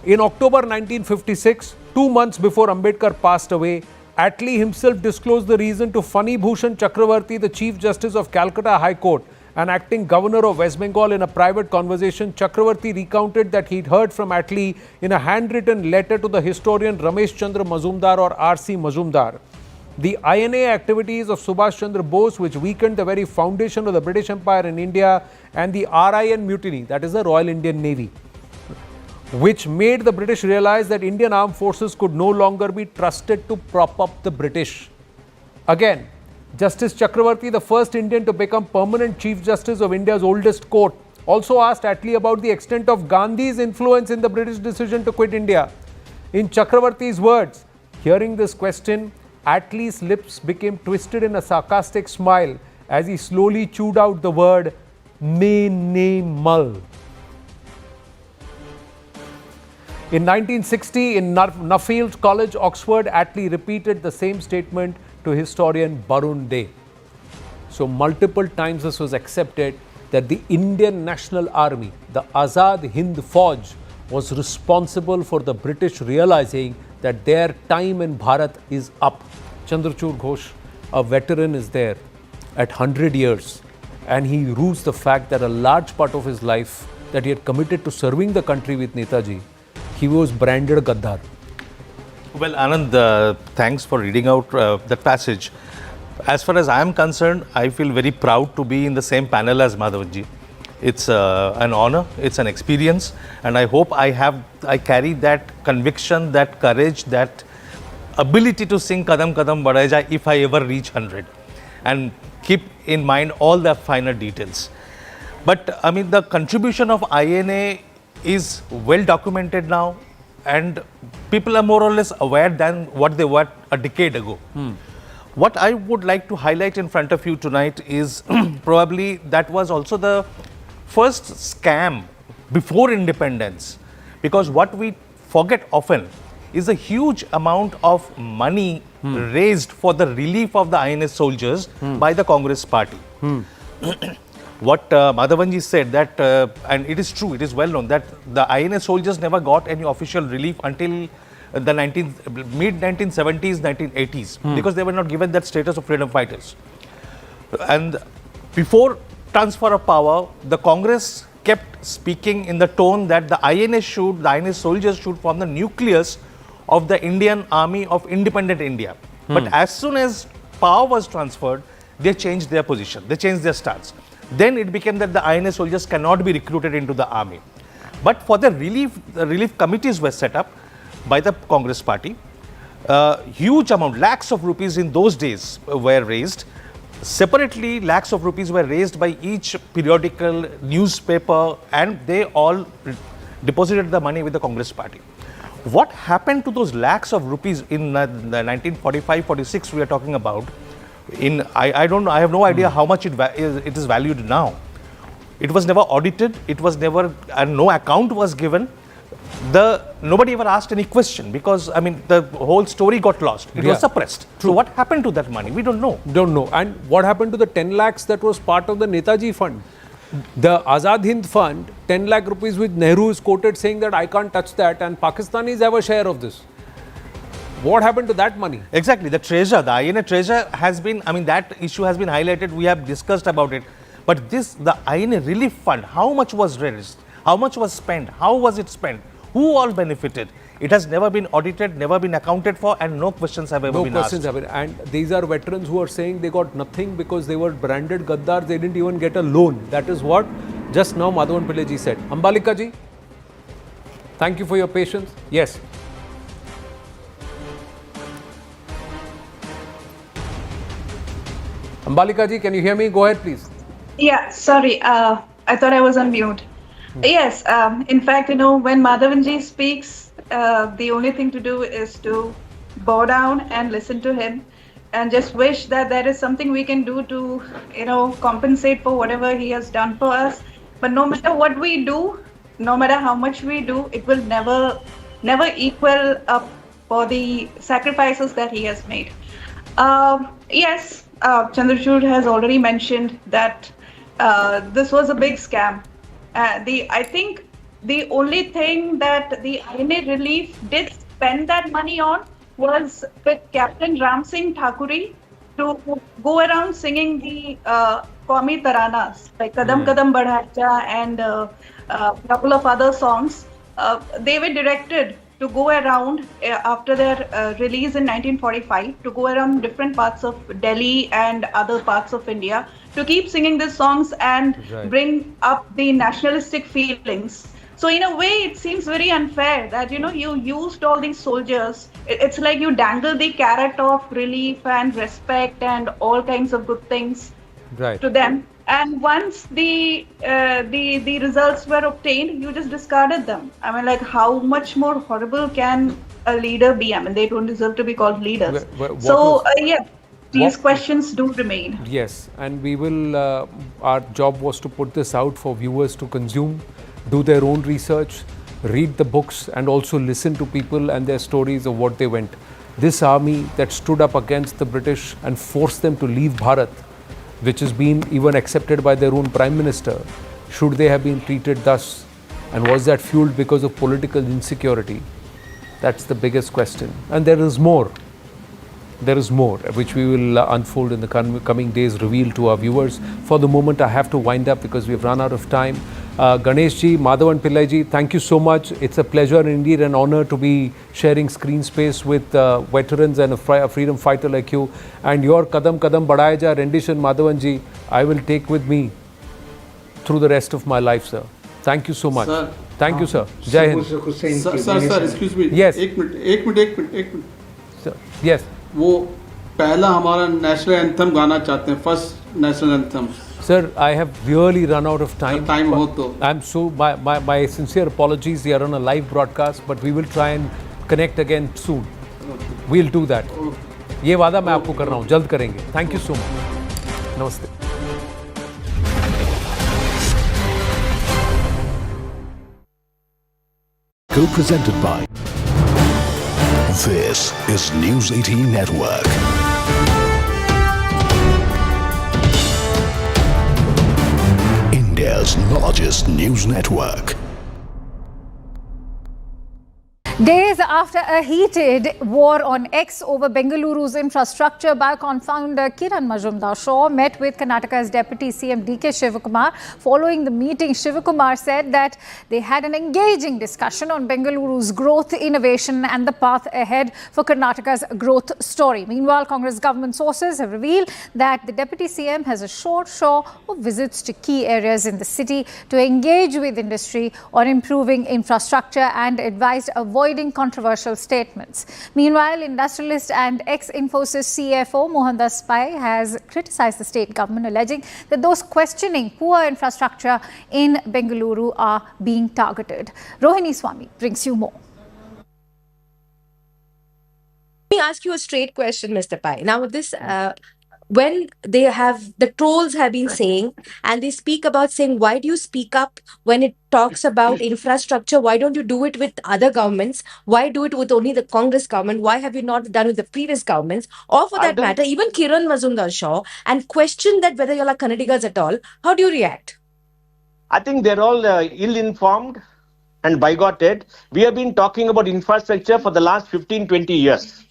in October 1956, 2 months before Ambedkar passed away, Attlee himself disclosed the reason to Fani Bhushan Chakravarti, the Chief Justice of Calcutta High Court and acting Governor of West Bengal. In a private conversation, Chakravarti recounted that he'd heard from Attlee in a handwritten letter to the historian Ramesh Chandra Mazumdar or R.C. Mazumdar. The INA activities of Subhash Chandra Bose, which weakened the very foundation of the British Empire in India, and the RIN mutiny, that is the Royal Indian Navy, which made the British realize that Indian armed forces could no longer be trusted to prop up the British. Again, Justice Chakravarti, the first Indian to become permanent Chief Justice of India's oldest court, also asked Attlee about the extent of Gandhi's influence in the British decision to quit India. In Chakravarti's words, hearing this question, Attlee's lips became twisted in a sarcastic smile as he slowly chewed out the word "minimal." In 1960, in Nuffield College, Oxford, Attlee repeated the same statement to to historian Barun Dey. So multiple times this was accepted that the Indian National Army, the Azad Hind Fauj, was responsible for the British realizing that their time in Bharat is up. Chandrachud Ghosh, a veteran, is there at 100 years, and he rues the fact that a large part of his life that he had committed to serving the country with Netaji, he was branded Gaddar. Well, Anand, thanks for reading out that passage. As far as I am concerned, I feel very proud to be in the same panel as Madhavanji. It's an honor, it's an experience, and I hope I carry that conviction, that courage, that ability to sing Kadam Kadam Badha Jai if I ever reach 100, and keep in mind all the finer details. But I mean, the contribution of INA is well documented now, and people are more or less aware than what they were a decade ago. What I would like to highlight in front of you tonight is probably that was also the first scam before independence, because what we forget often is a huge amount of money raised for the relief of the INA soldiers by the Congress party. What Madhavanji said, that and it is true, it is well known that the INA soldiers never got any official relief until the mid-1970s, 1980s, because they were not given that status of freedom fighters. And before transfer of power, the Congress kept speaking in the tone that the INA soldiers should form the nucleus of the Indian Army of Independent India. But as soon as power was transferred, they changed their position, they changed their stance. Then it became that the INA soldiers cannot be recruited into the army. But for the relief committees were set up by the Congress party. Huge amount, lakhs of rupees in those days were raised. Separately, lakhs of rupees were raised by each periodical, newspaper, and they all deposited the money with the Congress party. What happened to those lakhs of rupees in the 1945-46 we are talking about? I don't know, I have no idea how much it is valued now. It was never audited, it was never, and no account was given. Nobody ever asked any question, because I mean the whole story got lost. It was suppressed. True. So what happened to that money? We don't know. Don't know. And what happened to the 10 lakhs that was part of the Netaji fund? The Azad Hind fund, 10 lakh rupees, which Nehru is quoted saying that I can't touch that, and Pakistanis have a share of this. What happened to that money? Exactly. The treasure, the INA treasure has been, I mean, that issue has been highlighted. We have discussed about it. But the INA relief fund, how much was raised? How much was spent? How was it spent? Who all benefited? It has never been audited, never been accounted for, and no questions have ever been asked. And these are veterans who are saying they got nothing because they were branded Gaddar. They didn't even get a loan. That is what just now Madhavan Pillai ji said. Ambalika ji, thank you for your patience. Yes. Ambalika ji, can you hear me? Go ahead, please. Yeah, sorry. I thought I was on mute. Yes, in fact, when Madhavanji speaks, the only thing to do is to bow down and listen to him, and just wish that there is something we can do to, compensate for whatever he has done for us. But no matter what we do, no matter how much we do, it will never equal up for the sacrifices that he has made. Yes, Chandrachud has already mentioned that this was a big scam. I think the only thing that the INA relief did spend that money on was with Captain Ram Singh Thakuri to go around singing the Qawmi Taranas like Kadam Kadam Badha and a couple of other songs. They were directed to go around after their release in 1945, to go around different parts of Delhi and other parts of India to keep singing these songs and bring up the nationalistic feelings. So in a way, it seems very unfair that, you used all these soldiers. It's like you dangle the carrot of relief and respect and all kinds of good things to them. And once the results were obtained, you just discarded them. I mean, like, how much more horrible can a leader be? I mean, they don't deserve to be called leaders. These questions do remain. Yes, and we will, our job was to put this out for viewers to consume, do their own research, read the books, and also listen to people and their stories of what they went. This army that stood up against the British and forced them to leave Bharat, which has been even accepted by their own Prime Minister, should they have been treated thus? And was that fueled because of political insecurity? That's the biggest question. And there is more. There is more, which we will unfold in the coming days, reveal to our viewers. For the moment, I have to wind up because we've run out of time. Ganesh ji, Madhav and Pillai ji, thank you so much. It's a pleasure and indeed an honor to be sharing screen space with veterans and a freedom fighter like you. And your Kadam Kadam Badhaya Ja rendition, Madhavan ji, I will take with me through the rest of my life, sir. Thank you so much. Sir, thank you, sir. Jai Hind. Sir, excuse me. Yes. एक minute. Sir, yes. वो पहला हमारा national anthem गाना चाहते हैं, first national anthem. Sir, I have really run out of time. Time हो तो. I'm so, my sincere apologies. We are on a live broadcast, but we will try and connect again soon. We'll do that. ये वादा मैं आपको कर रहा हूँ, जल्द करेंगे. Thank you so much. नमस्ते. Co-presented by. This is News 18 Network. India's largest news network. Days after a heated war on X over Bengaluru's infrastructure, Biocon founder Kiran Majumdar-Shaw met with Karnataka's Deputy CM D.K. Shivakumar. Following the meeting, Shivakumar said that they had an engaging discussion on Bengaluru's growth, innovation and the path ahead for Karnataka's growth story. Meanwhile, Congress government sources have revealed that the Deputy CM has assured Shaw of visits to key areas in the city to engage with industry on improving infrastructure and advised avoiding controversial statements. Meanwhile, industrialist and ex-Infosys CFO Mohandas Pai has criticized the state government, alleging that those questioning poor infrastructure in Bengaluru are being targeted. Rohini Swami brings you more. Let me ask you a straight question, Mr. Pai. Now, this when the trolls have been saying, and they speak about saying, why do you speak up when it talks about infrastructure? Why don't you do it with other governments? Why do it with only the Congress government? Why have you not done with the previous governments? Or for that matter, even Kiran Majumdar-Shaw, and question that whether you all are Kannadigas at all. How do you react? I think they're all ill-informed and bigoted. We have been talking about infrastructure for the last 15-20 years.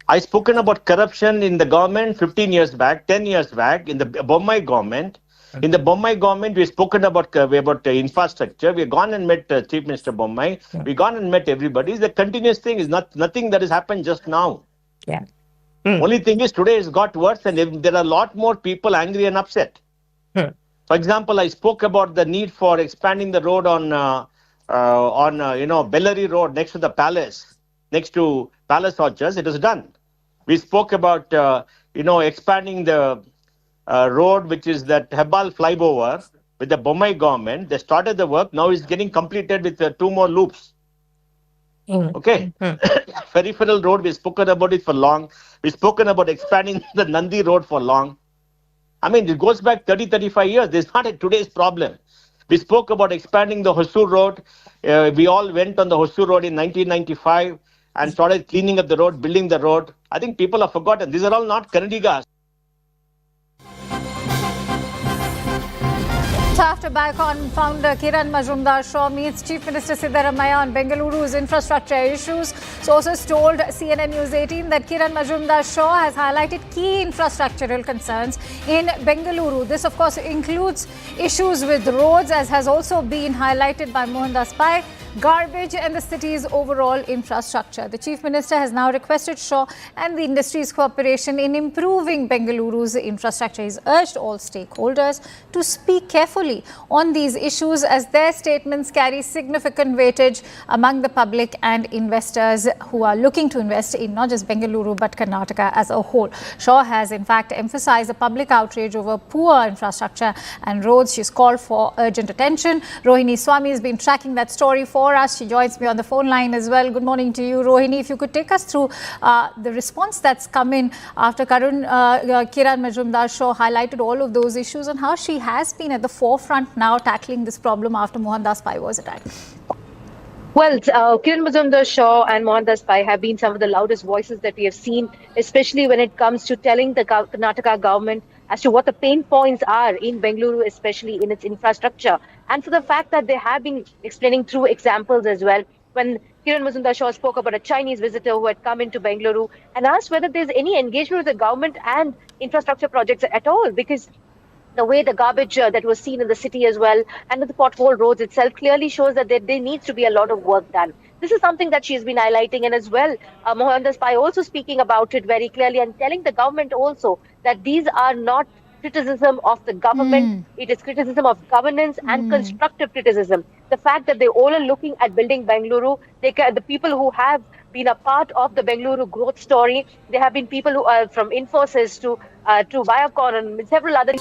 I've spoken about corruption in the government 15 years back, 10 years back, in the Bommai government. In the Bommai government, we've spoken about infrastructure. We've gone and met Chief Minister Bommai. We've gone and met everybody. It's a continuous thing. It's nothing that has happened just now. Yeah. Only thing is, today it's got worse and there are a lot more people angry and upset. For example, I spoke about the need for expanding the road on Bellary Road next to the palace, next to Palace Orchards. It was done. We spoke about, expanding the road, which is that Hebbal flyover with the Bommai government. They started the work. Now it's getting completed with 2 more loops. Okay. Peripheral road, we've spoken about it for long. We've spoken about expanding the Nandi road for long. I mean, it goes back 30-35 years. This is not today's problem. We spoke about expanding the Hosur road. We all went on the Hosur road in 1995 and started cleaning up the road, building the road. I think people have forgotten. These are all not Kannadigas. After Biocon founder Kiran Majumdar-Shaw meets Chief Minister Siddaramaiah on Bengaluru's infrastructure issues, sources told CNN News 18 that Kiran Majumdar-Shaw has highlighted key infrastructural concerns in Bengaluru. This, of course, includes issues with roads, as has also been highlighted by Mohandas Pai, garbage and the city's overall infrastructure. The Chief Minister has now requested Shaw and the industry's cooperation in improving Bengaluru's infrastructure. He's urged all stakeholders to speak carefully on these issues, as their statements carry significant weightage among the public and investors who are looking to invest in not just Bengaluru but Karnataka as a whole. Shaw has in fact emphasized the public outrage over poor infrastructure and roads. She's called for urgent attention. Rohini Swami has been tracking that story for us. She joins me on the phone line as well. Good morning to you, Rohini. If you could take us through the response that's come in after Kiran Majumdar-Shaw highlighted all of those issues, and how she has been at the forefront now tackling this problem after Mohandas Pai was attacked. Well, Kiran Mazumdar-Shaw and Mohandas Pai have been some of the loudest voices that we have seen, especially when it comes to telling the Karnataka government as to what the pain points are in Bengaluru, especially in its infrastructure. And for the fact that they have been explaining through examples as well. When Kiran Mazumdar-Shaw spoke about a Chinese visitor who had come into Bengaluru and asked whether there's any engagement with the government and infrastructure projects at all, because the way the garbage that was seen in the city as well and the pothole roads itself clearly shows that there needs to be a lot of work done. This is something that she's been highlighting, and as well, Mohandas Pai also speaking about it very clearly and telling the government also that these are not criticism of the government, it is criticism of governance and constructive criticism. The fact that they all are looking at building Bengaluru, the people who have been a part of the Bengaluru growth story, there have been people who are from Infosys to Viacom and several other.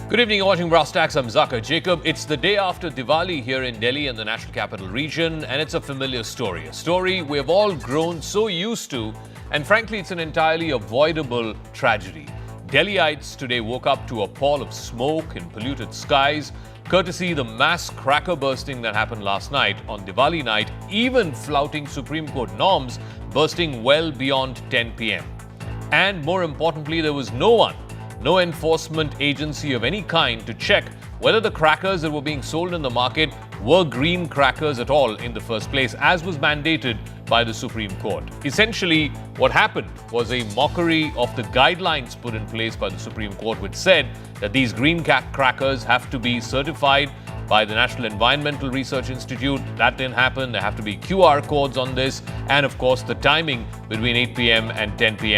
Good evening, you're watching Brass Tacks. I'm Zakir Jacob. It's the day after Diwali here in Delhi and the National Capital Region, and it's a familiar story. A story we've all grown so used to, and frankly, it's an entirely avoidable tragedy. Delhiites today woke up to a pall of smoke and polluted skies, courtesy the mass cracker bursting that happened last night on Diwali night, even flouting Supreme Court norms, bursting well beyond 10 p.m. And more importantly, there was no enforcement agency of any kind to check whether the crackers that were being sold in the market were green crackers at all in the first place, as was mandated by the Supreme Court. Essentially, what happened was a mockery of the guidelines put in place by the Supreme Court, which said that these green crackers have to be certified by the National Environmental Research Institute. That didn't happen. There have to be QR codes on this. And of course, the timing between 8 p.m. and 10 p.m.